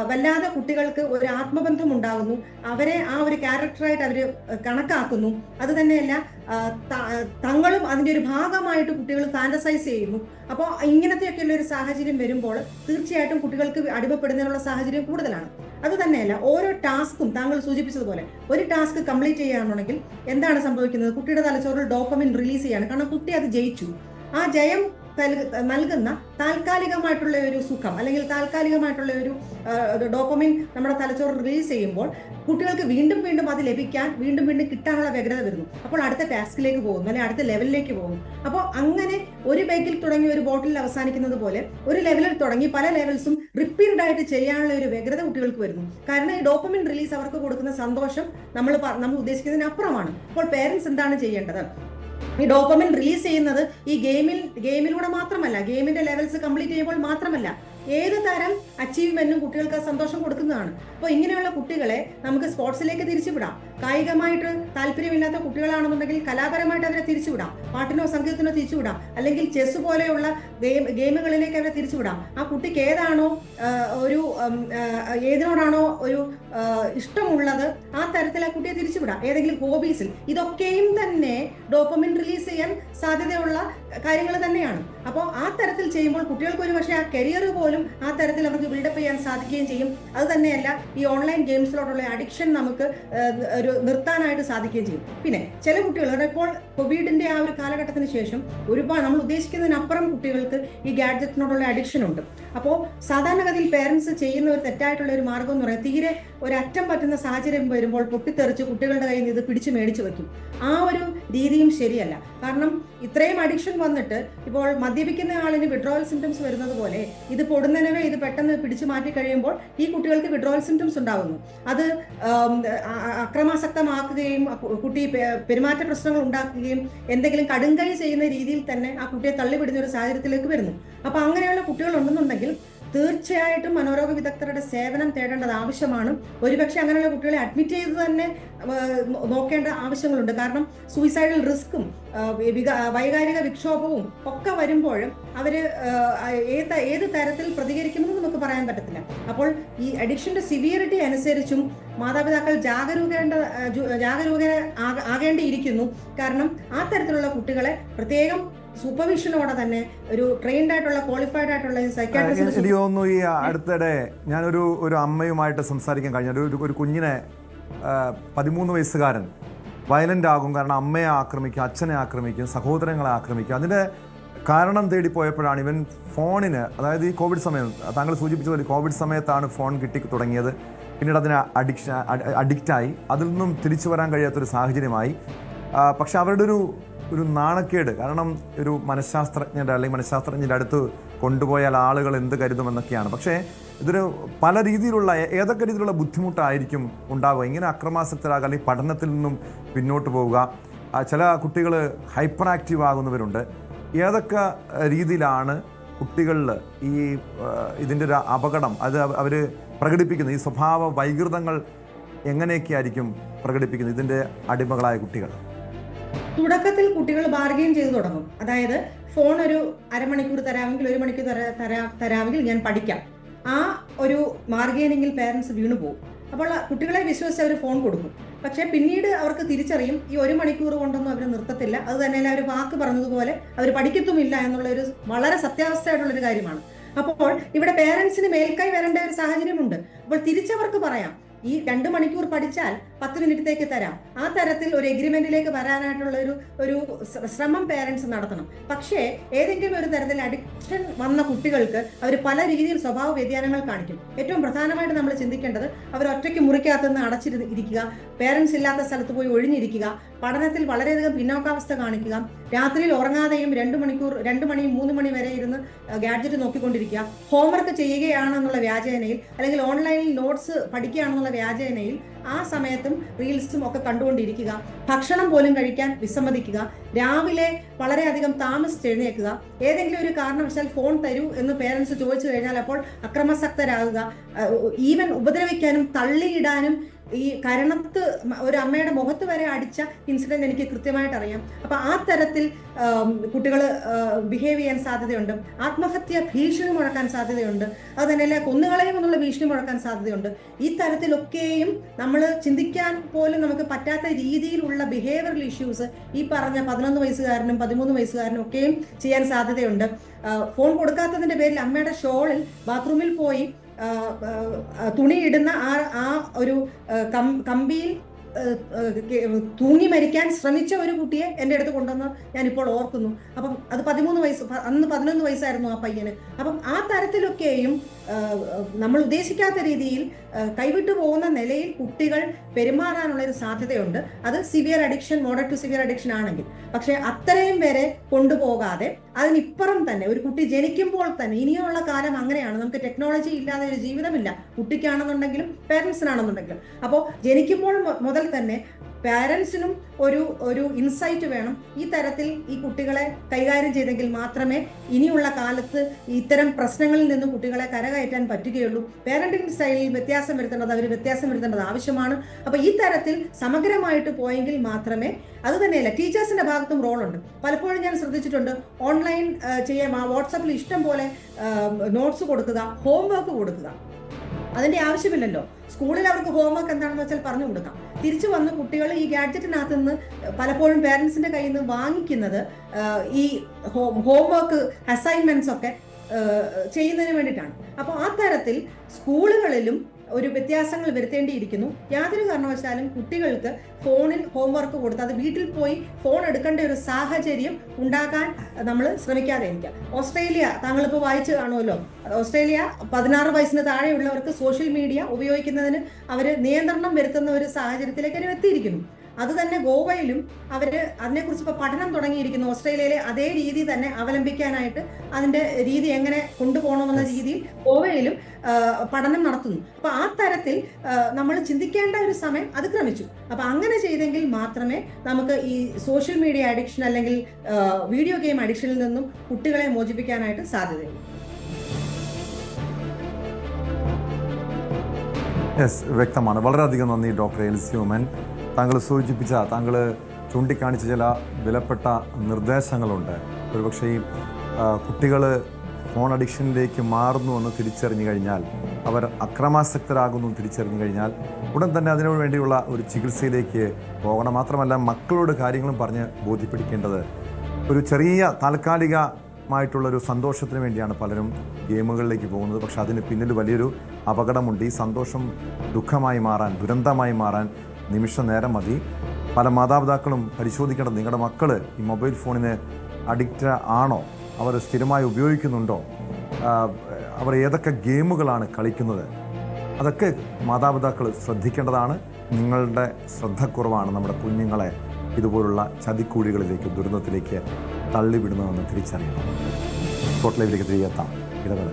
വല്ലാതെ കുട്ടികൾക്ക് ഒരു ആത്മബന്ധം ഉണ്ടാകുന്നു. അവരെ ആ ഒരു ക്യാരക്ടറായിട്ട് അവർ കണക്കാക്കുന്നു. അത് തന്നെയല്ല, തങ്ങളും അതിൻ്റെ ഒരു ഭാഗമായിട്ട് കുട്ടികൾ ഫാന്റസൈസ് ചെയ്യുന്നു. അപ്പോൾ ഇങ്ങനത്തെയൊക്കെയുള്ള ഒരു സാഹചര്യം വരുമ്പോൾ തീർച്ചയായിട്ടും കുട്ടികൾക്ക് അടിമപ്പെടുന്നതിനുള്ള സാഹചര്യം കൂടുതലാണ്. അത് തന്നെയല്ല, ഓരോ ടാസ്കും താങ്കൾ സൂചിപ്പിച്ചതുപോലെ ഒരു ടാസ്ക് കംപ്ലീറ്റ് ചെയ്യുകയാണെന്നുണ്ടെങ്കിൽ എന്താണ് സംഭവിക്കുന്നത്? കുട്ടിയുടെ തലച്ചോറിൽ ഡോപ്പമിൻ റിലീസ് ചെയ്യാണ്. കാരണം കുട്ടി അത് ജയിച്ചു. ആ ജയം നൽകുന്ന താൽക്കാലികമായിട്ടുള്ള ഒരു സുഖം അല്ലെങ്കിൽ താൽക്കാലികമായിട്ടുള്ള ഒരു ഡോപ്പമിൻ നമ്മുടെ തലച്ചോറ് റിലീസ് ചെയ്യുമ്പോൾ കുട്ടികൾക്ക് വീണ്ടും അത് ലഭിക്കാൻ വീണ്ടും കിട്ടാനുള്ള വ്യഗ്രത വരുന്നു. അപ്പോൾ അടുത്ത ടാസ്കിലേക്ക് പോകുന്നു, അല്ലെങ്കിൽ അടുത്ത ലെവലിലേക്ക് പോകുന്നു. അപ്പോൾ അങ്ങനെ ഒരു ബാഗിൽ തുടങ്ങി ഒരു ബോട്ടിൽ അവസാനിക്കുന്നത് പോലെ ഒരു ലെവലിൽ തുടങ്ങി പല ലെവൽസും റിപ്പീറ്റഡ് ആയിട്ട് ചെയ്യാനുള്ള ഒരു വ്യഗ്രത കുട്ടികൾക്ക് വരുന്നു. കാരണം ഈ ഡോപ്പമിൻ റിലീസ് അവർക്ക് കൊടുക്കുന്ന സന്തോഷം നമ്മൾ ഉദ്ദേശിക്കുന്നതിന് അപ്പുറമാണ്. അപ്പോൾ പേരൻസ് എന്താണ് ചെയ്യേണ്ടത്? ഈ ഡോപ്പമിൻ റിലീസ് ചെയ്യുന്നത് ഈ ഗെയിമിലൂടെ മാത്രമല്ല, ഗെയിമിന്റെ ലെവൽസ് കംപ്ലീറ്റ് ചെയ്യുമ്പോൾ മാത്രമല്ല, ഏത് തരം അച്ചീവ്മെന്റും കുട്ടികൾക്ക് സന്തോഷം കൊടുക്കുന്നതാണ്. അപ്പോൾ ഇങ്ങനെയുള്ള കുട്ടികളെ നമുക്ക് സ്പോർട്സിലേക്ക് തിരിച്ചുവിടാം. കായികമായിട്ട് താല്പര്യമില്ലാത്ത കുട്ടികളാണെന്നുണ്ടെങ്കിൽ കലാപരമായിട്ട് അവരെ തിരിച്ചുവിടാം, പാട്ടിനോ സംഗീതത്തിനോ തിരിച്ചുവിടാം, അല്ലെങ്കിൽ ചെസ് പോലെയുള്ള ഗെയിമുകളിലേക്ക് അവരെ തിരിച്ചുവിടാം. ആ കുട്ടിക്ക് ഏതിനോടാണോ ഒരു ഇഷ്ടമുള്ളത് ആ തരത്തിൽ ആ കുട്ടിയെ തിരിച്ചുവിടാം. ഏതെങ്കിലും ഹോബീസിൽ. ഇതൊക്കെയും തന്നെ ഡോപ്പമിൻ റിലീസ് ചെയ്യാൻ സാധ്യതയുള്ള കാര്യങ്ങൾ തന്നെയാണ്. അപ്പോൾ ആ തരത്തിൽ ചെയ്യുമ്പോൾ കുട്ടികൾക്ക് ഒരു പക്ഷേ ആ കരിയർ പോലും ആ തരത്തിൽ അവർക്ക് ബിൽഡപ്പ് ചെയ്യാൻ സാധിക്കുകയും ചെയ്യും. അത് തന്നെയല്ല, ഈ ഓൺലൈൻ ഗെയിംസിലോട്ടുള്ള അഡിക്ഷൻ നമുക്ക് നിർത്താനായിട്ട് സാധിക്കുകയും ചെയ്യും. പിന്നെ ചില കുട്ടികൾ ഇപ്പോൾ കോവിഡിന്റെ ആ ഒരു കാലഘട്ടത്തിന് ശേഷം ഒരുപാട് നമ്മൾ ഉദ്ദേശിക്കുന്നതിനപ്പുറം കുട്ടികൾക്ക് ഈ ഗാഡ്ജറ്റിനോടുള്ള അഡിക്ഷൻ ഉണ്ട്. അപ്പോൾ സാധാരണഗതിയിൽ പേരൻസ് ചെയ്യുന്ന ഒരു തെറ്റായിട്ടുള്ള ഒരു മാർഗം എന്ന് പറയുന്നത്, തീരെ ഒരു അറ്റം പറ്റുന്ന സാഹചര്യം വരുമ്പോൾ പൊട്ടിത്തെറിച്ച് കുട്ടികളുടെ കയ്യിൽ നിന്ന് ഇത് പിടിച്ചു മേടിച്ചു വെക്കും. ആ ഒരു രീതിയും ശരിയല്ല. കാരണം ഇത്രയും അഡിക്ഷൻ വന്നിട്ട് ഇപ്പോൾ മദ്യപിക്കുന്ന ആളിന് വിഡ്രോവൽ സിംറ്റംസ് വരുന്നത് പോലെ ഇത് പൊടുന്നനവേ ഇത് പെട്ടെന്ന് പിടിച്ചു മാറ്റി കഴിയുമ്പോൾ ഈ കുട്ടികൾക്ക് വിഡ്രോവൽ സിംറ്റംസ് ഉണ്ടാകുന്നു. അത് അക്രമാസക്തമാക്കുകയും കുട്ടി പെരുമാറ്റ പ്രശ്നങ്ങൾ ഉണ്ടാക്കുകയും എന്തെങ്കിലും കടുങ്കൈ ചെയ്യുന്ന രീതിയിൽ തന്നെ ആ കുട്ടിയെ തള്ളിവിടുന്ന ഒരു സാഹചര്യത്തിലേക്ക് വരുന്നു. അപ്പൊ അങ്ങനെയുള്ള കുട്ടികൾ ഉണ്ടെന്നുണ്ടെങ്കിൽ തീർച്ചയായിട്ടും മനോരോഗ വിദഗ്ധരുടെ സേവനം തേടേണ്ടത് ആവശ്യമാണ്. ഒരുപക്ഷെ അങ്ങനെയുള്ള കുട്ടികളെ അഡ്മിറ്റ് ചെയ്ത് തന്നെ നോക്കേണ്ട ആവശ്യങ്ങളുണ്ട്. കാരണം സൂയിസൈഡൽ റിസ്ക്കും വൈകാരിക വിക്ഷോഭവും ഒക്കെ വരുമ്പോഴും അവര് ഏത് തരത്തിൽ പ്രതികരിക്കുമെന്ന് നമുക്ക് പറയാൻ പറ്റത്തില്ല. അപ്പോൾ ഈ അഡിക്ഷന്റെ സിവിയറിറ്റി അനുസരിച്ചും മാതാപിതാക്കൾ ആകേണ്ടിയിരിക്കുന്നു. കാരണം ആ തരത്തിലുള്ള കുട്ടികളെ പ്രത്യേകം സൂപ്പർവിഷനോടെ തന്നെ ഒരു ട്രെയിൻഡ് ആയിട്ടുള്ള ക്വാളിഫൈഡ് ആയിട്ടുള്ള സൈക്കാട്രിസ്റ്റ്. എനിക്ക് തോന്നുന്നു ഈ അടുത്തിടെ ഞാനൊരു അമ്മയുമായിട്ട് സംസാരിക്കാൻ കഴിഞ്ഞ ഒരു കുഞ്ഞിനെ 13 വയസ്സുകാരൻ വയലന്റ് ആകും. കാരണം അമ്മയെ ആക്രമിക്കും, അച്ഛനെ ആക്രമിക്കും, സഹോദരങ്ങളെ ആക്രമിക്കും. അതിന്റെ കാരണം തേടിപ്പോയപ്പോഴാണ് ഇവൻ ഫോണിന്, അതായത് ഈ കോവിഡ് സമയം താങ്കൾ സൂചിപ്പിച്ചതുപോലെ കോവിഡ് സമയത്താണ് ഫോൺ കിട്ടി തുടങ്ങിയത്. പിന്നീട് അതിന് അഡിക്റ്റായി, അതിൽ നിന്നും തിരിച്ചു വരാൻ കഴിയാത്തൊരു സാഹചര്യമായി. പക്ഷെ അവരുടെ ഒരു നാണക്കേട്, കാരണം ഒരു മനഃശാസ്ത്രജ്ഞൻ്റെ അല്ലെങ്കിൽ മനഃശാസ്ത്രജ്ഞൻ്റെ അടുത്ത് കൊണ്ടുപോയാൽ ആളുകൾ എന്ത് കരുതുമെന്നൊക്കെയാണ്. പക്ഷേ ഇതൊരു പല രീതിയിലുള്ള ഏതൊക്കെ രീതിയിലുള്ള ബുദ്ധിമുട്ടായിരിക്കും ഉണ്ടാവുക. ഇങ്ങനെ അക്രമാസക്തരാകുക, അല്ലെങ്കിൽ പഠനത്തിൽ നിന്നും പിന്നോട്ട് പോവുക. ചില കുട്ടികൾ ഹൈപ്പർ ആക്റ്റീവ് ആകുന്നവരുണ്ട്. ഏതൊക്കെ രീതിയിലാണ് കുട്ടികളിൽ ഇതിൻ്റെ ഒരു അപകടം അത് അവർ പ്രകടിപ്പിക്കുന്നത്? ഈ സ്വഭാവ വൈകൃതങ്ങൾ എങ്ങനെയൊക്കെ ആയിരിക്കും പ്രകടിപ്പിക്കുന്നത് ഇതിൻ്റെ അടിമകളായ കുട്ടികൾ? തുടക്കത്തിൽ കുട്ടികൾ ബാർഗെയിൻ ചെയ്ത് തുടങ്ങും. അതായത് ഫോൺ ഒരു അരമണിക്കൂർ തരാമെങ്കിൽ 1 മണിക്കൂർ തരാമെങ്കിൽ ഞാൻ പഠിക്കാം. ആ ഒരു ബാർഗെയിനിങ്ങിൽ പേരൻസ് വീണു പോകും. അപ്പോൾ കുട്ടികളെ വിശ്വസിച്ച് അവർ ഫോൺ കൊടുക്കും. പക്ഷെ പിന്നീട് അവർക്ക് തിരിച്ചറിയും ഈ 1 മണിക്കൂർ കൊണ്ടൊന്നും അവർ നിർത്തത്തില്ല. അത് തന്നെയല്ല, അവർ വാക്ക് പറഞ്ഞതുപോലെ അവർ പഠിക്കത്തുമില്ല എന്നുള്ള ഒരു വളരെ സത്യാവസ്ഥയായിട്ടുള്ളൊരു കാര്യമാണ്. അപ്പോൾ ഇവിടെ പേരൻസിന് മേൽക്കൈ വരേണ്ട ഒരു സാഹചര്യമുണ്ട്. അപ്പോൾ തിരിച്ചവർക്ക് പറയാം, ഈ 2 മണിക്കൂർ പഠിച്ചാൽ 10 മിനിറ്റത്തേക്ക് തരാം. ആ തരത്തിൽ ഒരു എഗ്രിമെന്റിലേക്ക് വരാനായിട്ടുള്ള ഒരു ശ്രമം പേരൻസ് നടത്തണം. പക്ഷേ ഏതെങ്കിലും ഒരു തരത്തിൽ അഡിക്ഷൻ വന്ന കുട്ടികൾക്ക് അവർ പല രീതിയിൽ സ്വഭാവ വ്യതിയാനങ്ങൾ കാണിക്കും. ഏറ്റവും പ്രധാനമായിട്ട് നമ്മൾ ചിന്തിക്കേണ്ടത്, അവർ ഒറ്റയ്ക്ക് മുറിക്കകത്തുനിന്ന് അടച്ചിരിക്കുക, പേരൻസ് ഇല്ലാത്ത സ്ഥലത്ത് പോയി ഒഴിഞ്ഞിരിക്കുക, പഠനത്തിൽ വളരെയധികം പിന്നോക്കാവസ്ഥ കാണിക്കുക, രാത്രിയിൽ ഉറങ്ങാതെയും 2 മണിയും 3 മണി വരെ ഇരുന്ന് ഗാഡ്ജറ്റ് നോക്കിക്കൊണ്ടിരിക്കുക, ഹോംവർക്ക് ചെയ്യുകയാണെന്നുള്ള വ്യാജേനയിൽ അല്ലെങ്കിൽ ഓൺലൈനിൽ നോട്ട്സ് പഠിക്കുകയാണെന്നുള്ള വ്യാജേനയിൽ ആ സമയത്തും റീൽസും ഒക്കെ കണ്ടുകൊണ്ടിരിക്കുക, ഭക്ഷണം പോലും കഴിക്കാൻ വിസമ്മതിക്കുക, രാവിലെ വളരെയധികം താമസിച്ച് എഴുന്നേൽക്കുക, ഏതെങ്കിലും ഒരു കാരണവശാൽ ഫോൺ തരൂ എന്ന് പേരൻസ് ചോദിച്ചു കഴിഞ്ഞാൽ അപ്പോൾ അക്രമാസക്തരാകുക, ഈവൻ ഉപദ്രവിക്കാനും തള്ളിയിടാനും ഈ കരണത്ത് ഒരു അമ്മയുടെ മുഖത്ത് വരെ അടിച്ച ഇൻസിഡന്റ് എനിക്ക് കൃത്യമായിട്ട് അറിയാം. അപ്പൊ ആ തരത്തിൽ കുട്ടികൾ ബിഹേവ് ചെയ്യാൻ സാധ്യതയുണ്ട്. ആത്മഹത്യ ഭീഷണി മുഴക്കാൻ സാധ്യതയുണ്ട്. അത് തന്നെയല്ല, കൊന്നുകളയും എന്നുള്ള ഭീഷണി മുഴക്കാൻ സാധ്യതയുണ്ട്. ഈ തരത്തിലൊക്കെയും നമ്മൾ ചിന്തിക്കാൻ പോലും നമുക്ക് പറ്റാത്ത രീതിയിലുള്ള ബിഹേവിയറൽ ഇഷ്യൂസ് ഈ പറഞ്ഞ 11 വയസ്സുകാരനും 13 വയസ്സുകാരനും ഒക്കെയും ചെയ്യാൻ സാധ്യതയുണ്ട്. ഫോൺ കൊടുക്കാത്തതിന്റെ പേരിൽ അമ്മയുടെ ഷോളിൽ ബാത്റൂമിൽ പോയി തുണിയിടുന്ന ആ ഒരു കമ്പിയിൽ തൂങ്ങി മരിക്കാൻ ശ്രമിച്ച ഒരു കുട്ടിയെ എൻ്റെ അടുത്ത് കൊണ്ടുവന്ന് ഞാനിപ്പോൾ ഓർക്കുന്നു. അപ്പം അത് 13 വയസ്സ്, അന്ന് 11 വയസ്സായിരുന്നു ആ പയ്യന്. അപ്പം ആ തരത്തിലൊക്കെയും നമ്മൾ ഉദ്ദേശിക്കാത്ത രീതിയിൽ കൈവിട്ടു പോകുന്ന നിലയിൽ കുട്ടികൾ പെരുമാറാനുള്ള ഒരു സാധ്യതയുണ്ട്. അത് severe addiction, moderate to severe addiction ആണെങ്കിൽ. പക്ഷെ അത്രയും വരെ കൊണ്ടുപോകാതെ അതിനിപ്പുറം തന്നെ ഒരു കുട്ടി ജനിക്കുമ്പോൾ തന്നെ, ഇനിയുള്ള കാലം അങ്ങനെയാണ്, നമുക്ക് ടെക്നോളജി ഇല്ലാതെ ഒരു ജീവിതമില്ല, കുട്ടിക്കാണെന്നുണ്ടെങ്കിലും പേരൻസിനാണെന്നുണ്ടെങ്കിലും. അപ്പോൾ ജനിക്കുമ്പോൾ മുതൽ തന്നെ പാരൻസിനും ഒരു ഇൻസൈറ്റ് വേണം. ഈ തരത്തിൽ ഈ കുട്ടികളെ കൈകാര്യം ചെയ്തെങ്കിൽ മാത്രമേ ഇനിയുള്ള കാലത്ത് ഇത്തരം പ്രശ്നങ്ങളിൽ നിന്നും കുട്ടികളെ കരകയറ്റാൻ പറ്റുകയുള്ളൂ. പേരന്റിംഗ് സ്റ്റൈലിൽ വ്യത്യാസം വരുത്തേണ്ടത് ആവശ്യമാണ്. അപ്പൊ ഈ തരത്തിൽ സമഗ്രമായിട്ട് പോയെങ്കിൽ മാത്രമേ, അത് തന്നെയല്ല, ടീച്ചേഴ്സിന്റെ ഭാഗത്തും റോളുണ്ട്. പലപ്പോഴും ഞാൻ ശ്രദ്ധിച്ചിട്ടുണ്ട്, ഓൺലൈൻ ചെയ്യാൻ വാട്സാപ്പിൽ ഇഷ്ടം പോലെ നോട്ട്സ് കൊടുക്കുക, ഹോംവർക്ക് കൊടുക്കുക. അതിന്റെ ആവശ്യമില്ലല്ലോ. സ്കൂളിൽ അവർക്ക് ഹോംവർക്ക് എന്താണെന്ന് വെച്ചാൽ പറഞ്ഞു കൊടുക്കാം. തിരിച്ചു വന്ന് കുട്ടികൾ ഈ ഗാഡ്ജറ്റിനകത്ത് നിന്ന് പലപ്പോഴും പേരൻസിന്റെ കയ്യിൽ നിന്ന് വാങ്ങിക്കുന്നത് ഈ ഹോംവർക്ക് അസൈൻമെന്റ്സ് ഒക്കെ ചെയ്യുന്നതിന് വേണ്ടിയിട്ടാണ്. അപ്പോൾ ആ തരത്തിൽ സ്കൂളുകളിലും ഒരു വ്യത്യാസങ്ങൾ വരുത്തേണ്ടിയിരിക്കുന്നു. യാതൊരു കാരണവശാലും കുട്ടികൾക്ക് ഫോണിൽ ഹോംവർക്ക് കൊടുത്ത് അത് വീട്ടിൽ പോയി ഫോൺ എടുക്കേണ്ട ഒരു സാഹചര്യം ഉണ്ടാക്കാൻ നമ്മൾ ശ്രമിക്കാതെ ഇരിക്കുക. ഓസ്ട്രേലിയ താങ്കളിപ്പോൾ വായിച്ചു കാണുമല്ലോ. ഓസ്ട്രേലിയ 16 വയസ്സിന് താഴെയുള്ളവർക്ക് സോഷ്യൽ മീഡിയ ഉപയോഗിക്കുന്നതിന് അവർ നിയന്ത്രണം വരുത്തുന്ന ഒരു സാഹചര്യത്തിലേക്ക് അവർ എത്തിയിരിക്കുന്നു. അത് തന്നെ ഗോവയിലും അവര് അതിനെക്കുറിച്ച് ഇപ്പൊ പഠനം തുടങ്ങിയിരിക്കുന്നു. ഓസ്ട്രേലിയയിലെ അതേ രീതി തന്നെ അവലംബിക്കാനായിട്ട് അതിന്റെ രീതി എങ്ങനെ കൊണ്ടുപോകണമെന്ന രീതിയിൽ ഗോവയിലും പഠനം നടത്തുന്നു. അപ്പൊ ആ തരത്തിൽ നമ്മൾ ചിന്തിക്കേണ്ട ഒരു സമയം അതിക്രമിച്ചു. അപ്പൊ അങ്ങനെ ചെയ്തെങ്കിൽ മാത്രമേ നമുക്ക് ഈ സോഷ്യൽ മീഡിയ അഡിക്ഷൻ അല്ലെങ്കിൽ വീഡിയോ ഗെയിം അഡിക്ഷനിൽ നിന്നും കുട്ടികളെ മോചിപ്പിക്കാനായിട്ട് സാധ്യതയുള്ളൂ. യെസ്, വ്യക്തമാണ്. വളരെയധികം നന്ദി ഡോക്ടർ എൽസി ഉമ്മൻ. താങ്കൾ സൂചിപ്പിച്ച, താങ്കൾ ചൂണ്ടിക്കാണിച്ച ചില വിലപ്പെട്ട നിർദ്ദേശങ്ങളുണ്ട്. ഒരുപക്ഷെ ഈ കുട്ടികൾ ഫോൺ അഡിക്ഷനിലേക്ക് മാറുന്നു എന്ന് തിരിച്ചറിഞ്ഞു കഴിഞ്ഞാൽ, അവർ അക്രമാസക്തരാകുന്നു തിരിച്ചറിഞ്ഞു കഴിഞ്ഞാൽ ഉടൻ തന്നെ അതിനു വേണ്ടിയുള്ള ഒരു ചികിത്സയിലേക്ക് പോകണം. മാത്രമല്ല, മക്കളോട് കാര്യങ്ങളും പറഞ്ഞ് ബോധ്യപ്പെടുത്തേണ്ടത് ഒരു ചെറിയ താൽക്കാലികമായിട്ടുള്ളൊരു സന്തോഷത്തിന് വേണ്ടിയാണ് പലരും ഗെയിമുകളിലേക്ക് പോകുന്നത്. പക്ഷെ അതിന് പിന്നിൽ വലിയൊരു അപകടമുണ്ട്. ഈ സന്തോഷം ദുഃഖമായി മാറാൻ, ദുരന്തമായി മാറാൻ നിമിഷ നേരം മതി. പല മാതാപിതാക്കളും പരിശോധിക്കേണ്ടത്, നിങ്ങളുടെ മക്കൾ ഈ മൊബൈൽ ഫോണിന് അഡിക്റ്റ് ആണോ, അവർ സ്ഥിരമായി ഉപയോഗിക്കുന്നുണ്ടോ, അവർ ഏതൊക്കെ ഗെയിമുകളാണ് കളിക്കുന്നത്, അതൊക്കെ മാതാപിതാക്കൾ ശ്രദ്ധിക്കേണ്ടതാണ്. നിങ്ങളുടെ ശ്രദ്ധക്കുറവാണ് നമ്മുടെ കുഞ്ഞുങ്ങളെ ഇതുപോലുള്ള ചതിക്കൂടികളിലേക്ക്, ദുരന്തത്തിലേക്ക് തള്ളിവിടുന്നതെന്ന് തിരിച്ചറിയണം. സ്പോട്ട് ലൈവിലേക്ക് തിരികെ എത്താം. ഇടവേള.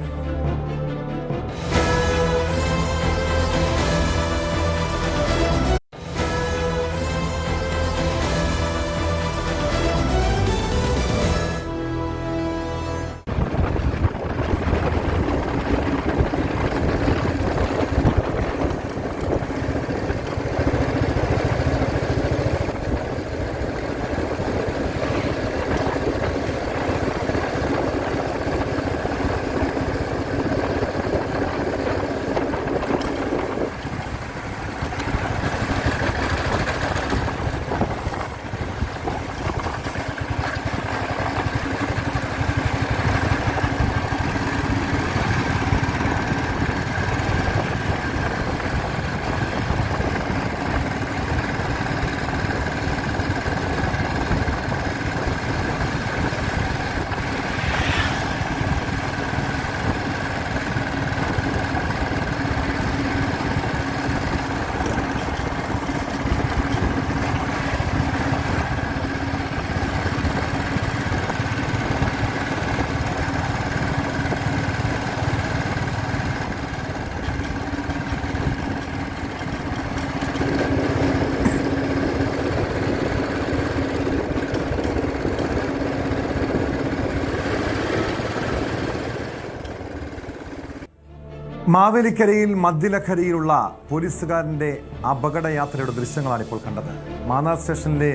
മാവേലിക്കരയിൽ മദ്യലഹരിയിലുള്ള പോലീസുകാരന്റെ അപകടയാത്രയുടെ ദൃശ്യങ്ങളാണ് ഇപ്പോൾ കണ്ടത്. മാന്നാർ സ്റ്റേഷനിലെ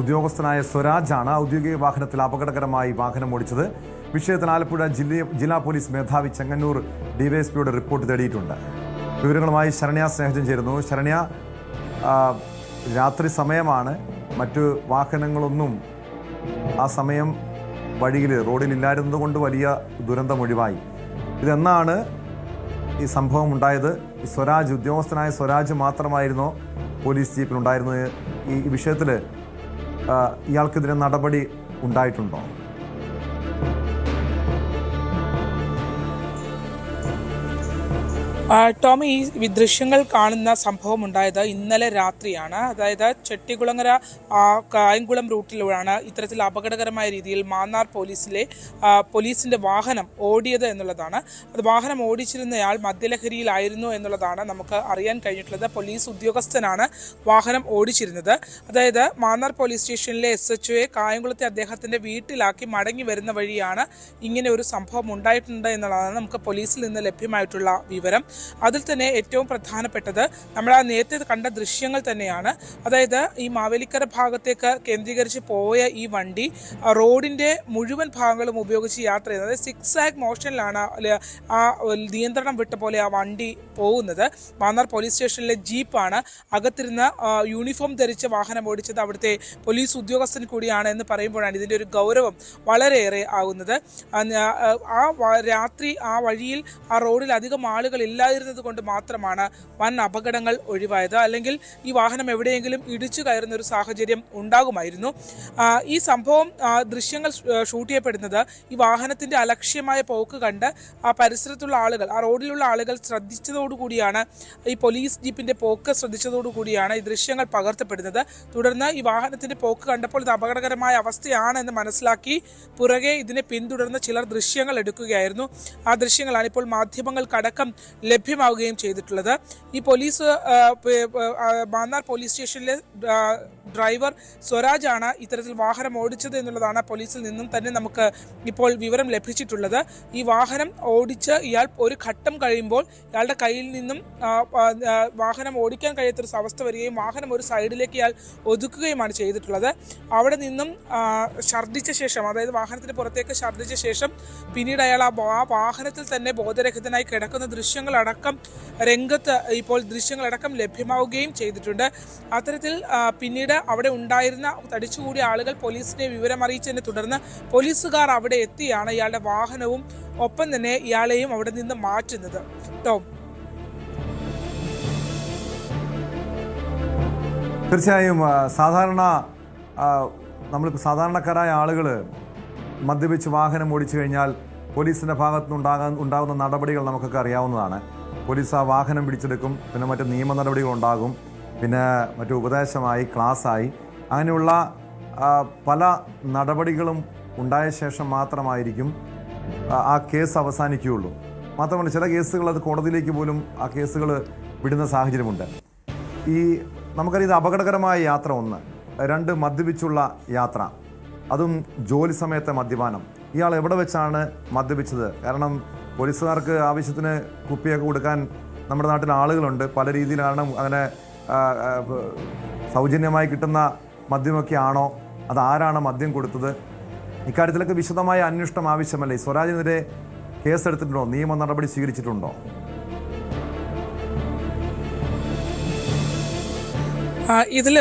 ഉദ്യോഗസ്ഥനായ സ്വരാജാണ് ഔദ്യോഗിക വാഹനത്തിൽ അപകടകരമായി വാഹനം ഓടിച്ചത്. വിഷയത്തിൽ ആലപ്പുഴ ജില്ലാ പോലീസ് മേധാവി ചെങ്ങന്നൂർ ഡിവൈഎസ്പിയുടെ റിപ്പോർട്ട് തേടിയിട്ടുണ്ട്. വിവരങ്ങളുമായി ശരണ്യ സ്നേഹജൻ ചേരുന്നു. ശരണ്യ, രാത്രി സമയമാണ്, മറ്റു വാഹനങ്ങളൊന്നും ആ സമയം വഴിയിൽ റോഡിലില്ലായിരുന്നത് കൊണ്ട് വലിയ ദുരന്തം ഒഴിവായി. ഇതെന്നാണ് ഈ സംഭവം ഉണ്ടായത്? ഈ സ്വരാജ്, ഉദ്യോഗസ്ഥനായ സ്വരാജ് മാത്രമായിരുന്നോ പോലീസ് ജീപ്പിലുണ്ടായിരുന്നത്? ഈ വിഷയത്തിൽ ഇയാൾക്കെതിരെ നടപടി ഉണ്ടായിട്ടുണ്ടോ? ടോമി, ഈ ദൃശ്യങ്ങൾ കാണുന്ന സംഭവം ഉണ്ടായത് ഇന്നലെ രാത്രിയാണ്. അതായത് ചെട്ടികുളങ്ങര കായംകുളം റൂട്ടിലാണ് ഇത്തരത്തിൽ അപകടകരമായ രീതിയിൽ മാന്നാർ പോലീസിന്റെ വാഹനം ഓടിയത് എന്നുള്ളതാണ്. അത് വാഹനം ഓടിച്ചിരുന്നയാൾ മദ്യലഹരിയിലായിരുന്നു എന്നുള്ളതാണ് നമുക്ക് അറിയാൻ കഴിഞ്ഞിട്ടുള്ളത്. പോലീസ് ഉദ്യോഗസ്ഥനാണ് വാഹനം ഓടിച്ചിരുന്നത്. അതായത് മാന്നാർ പോലീസ് സ്റ്റേഷനിലെ SHOയെ കായംകുളത്തെ അദ്ദേഹത്തിന്റെ വീട്ടിലാക്കി മടങ്ങി വരുന്ന വഴിയാണ് ഇങ്ങനെ ഒരു സംഭവം ഉണ്ടായിട്ടുണ്ട് എന്നുള്ളതാണ് നമുക്ക് പോലീസിൽ നിന്ന് ലഭ്യമായിട്ടുള്ള വിവരം. അതിൽ തന്നെ ഏറ്റവും പ്രധാനപ്പെട്ടത് നമ്മൾ ആ നേരത്തെ കണ്ട ദൃശ്യങ്ങൾ തന്നെയാണ്. അതായത് ഈ മാവേലിക്കര ഭാഗത്തേക്ക് കേന്ദ്രീകരിച്ച് പോയ ഈ വണ്ടി റോഡിന്റെ മുഴുവൻ ഭാഗങ്ങളും ഉപയോഗിച്ച് യാത്ര ചെയ്യുന്നത്. അതായത് സിക്സാഗ് മോഷനിലാണ് ആ നിയന്ത്രണം വിട്ട പോലെ ആ വണ്ടി പോകുന്നത്. മാന്നാർ പോലീസ് സ്റ്റേഷനിലെ ജീപ്പാണ്. അകത്തിരുന്ന യൂണിഫോം ധരിച്ച് വാഹനം ഓടിച്ചത് അവിടുത്തെ പോലീസ് ഉദ്യോഗസ്ഥൻ കൂടിയാണ് എന്ന് പറയുമ്പോഴാണ് ഇതിൻ്റെ ഒരു ഗൗരവം വളരെയേറെ ആകുന്നത്. രാത്രി ആ വഴിയിൽ ആ റോഡിൽ അധികം ആളുകൾ ഇല്ലാതിരുന്നത് കൊണ്ട് മാത്രമാണ് വൻ അപകടങ്ങൾ ഒഴിവായത്. അല്ലെങ്കിൽ ഈ വാഹനം എവിടെയെങ്കിലും ഇടിച്ചു കയറുന്ന ഒരു സാഹചര്യം ഉണ്ടാകുമായിരുന്നു. ഈ സംഭവം ദൃശ്യങ്ങൾ ഷൂട്ട് ചെയ്യപ്പെടുന്നത് ഈ വാഹനത്തിന്റെ അലക്ഷ്യമായ പോക്ക് കണ്ട് ആ പരിസരത്തുള്ള ആളുകൾ, ആ റോഡിലുള്ള ആളുകൾ ശ്രദ്ധിച്ചതോടുകൂടിയാണ്, ഈ പോലീസ് ജീപ്പിന്റെ പോക്ക് ശ്രദ്ധിച്ചതോടുകൂടിയാണ് ഈ ദൃശ്യങ്ങൾ പകർത്തപ്പെടുന്നത്. തുടർന്ന് ഈ വാഹനത്തിന്റെ പോക്ക് കണ്ടപ്പോൾ ഇത് അപകടകരമായ അവസ്ഥയാണ് എന്ന് മനസ്സിലാക്കി പുറകെ ഇതിനെ പിന്തുടർന്ന് ചിലർ ദൃശ്യങ്ങൾ എടുക്കുകയായിരുന്നു. ആ ദൃശ്യങ്ങളാണ് ഇപ്പോൾ മാധ്യമങ്ങൾക്കടക്കം ലഭ്യമാവുകയും ചെയ്തിട്ടുള്ളത്. ഈ മാന്നാർ പോലീസ് സ്റ്റേഷനിലെ ഡ്രൈവർ സ്വരാജ് ആണ് ഇത്തരത്തിൽ വാഹനം ഓടിച്ചത് എന്നുള്ളതാണ് പോലീസിൽ നിന്നും തന്നെ നമുക്ക് ഇപ്പോൾ വിവരം ലഭിച്ചിട്ടുള്ളത്. ഈ വാഹനം ഓടിച്ച് ഇയാൾ ഒരു ഘട്ടം കഴിയുമ്പോൾ ഇയാളുടെ കയ്യിൽ നിന്നും വാഹനം ഓടിക്കാൻ കഴിയാത്തൊരു അവസ്ഥ വരികയും വാഹനം ഒരു സൈഡിലേക്ക് ഇയാൾ ഒതുക്കുകയുമാണ് ചെയ്തിട്ടുള്ളത്. അവിടെ നിന്നും ഛർദ്ദിച്ച ശേഷം, അതായത് വാഹനത്തിന് പുറത്തേക്ക് ഛർദ്ദിച്ച ശേഷം പിന്നീട് അയാൾ ആ വാഹനത്തിൽ തന്നെ ബോധരഹിതനായി കിടക്കുന്ന ദൃശ്യങ്ങളടക്കം ഇപ്പോൾ ദൃശ്യങ്ങളടക്കം ലഭ്യമാവുകയും ചെയ്തിട്ടുണ്ട്. അത്തരത്തിൽ പിന്നീട് അവിടെ ഉണ്ടായിരുന്ന തടിച്ചുകൂടിയ ആളുകൾ പോലീസിനെ വിവരം അറിയിച്ചതിനെ തുടർന്ന് പോലീസുകാർ അവിടെ എത്തിയാണ് ഇയാളുടെ വാഹനവും ഒപ്പം തന്നെ ഇയാളെയും അവിടെ നിന്ന് മാറ്റുന്നത്. ടോം, തീർച്ചയായും നമ്മളിപ്പോൾ സാധാരണക്കാരായ ആളുകൾ മദ്യപിച്ച് വാഹനം ഓടിച്ചു കഴിഞ്ഞാൽ പോലീസിൻ്റെ ഭാഗത്തുനിന്ന് ഉണ്ടാകുന്ന നടപടികൾ നമുക്കൊക്കെ അറിയാവുന്നതാണ്. പോലീസ് ആ വാഹനം പിടിച്ചെടുക്കും, പിന്നെ മറ്റ് നിയമ നടപടികൾ ഉണ്ടാകും, പിന്നെ മറ്റു ഉപദേശമായി, ക്ലാസ്സായി, അങ്ങനെയുള്ള പല നടപടികളും ഉണ്ടായ ശേഷം മാത്രമായിരിക്കും ആ കേസ് അവസാനിക്കുകയുള്ളൂ. മാത്രമല്ല ചില കേസുകൾ അത് കോടതിയിലേക്ക് പോലും ആ കേസുകൾ വിടുന്ന സാഹചര്യമുണ്ട്. നമുക്കറിയാം, ഇത് അപകടകരമായ യാത്ര 1, 2 മദ്യപിച്ചുള്ള യാത്ര, അതും ജോലി സമയത്തെ മദ്യപാനം. ഇയാൾ എവിടെ വെച്ചാണ് മദ്യപിച്ചത്? കാരണം പോലീസുകാർക്ക് ആവശ്യത്തിന് കുപ്പിയൊക്കെ കൊടുക്കാൻ നമ്മുടെ നാട്ടിൽ ആളുകളുണ്ട്. പല രീതിയിലാണ് അങ്ങനെ സൗജന്യമായി കിട്ടുന്ന മദ്യമൊക്കെ ആണോ, അതാരാണ് മദ്യം കൊടുത്തത്? ഇക്കാര്യത്തിലൊക്കെ വിശദമായ അന്വേഷണം ആവശ്യമല്ലേ? സ്വരാജിനെതിരെ കേസെടുത്തിട്ടുണ്ടോ? നിയമ നടപടി സ്വീകരിച്ചിട്ടുണ്ടോ? ഇതിൽ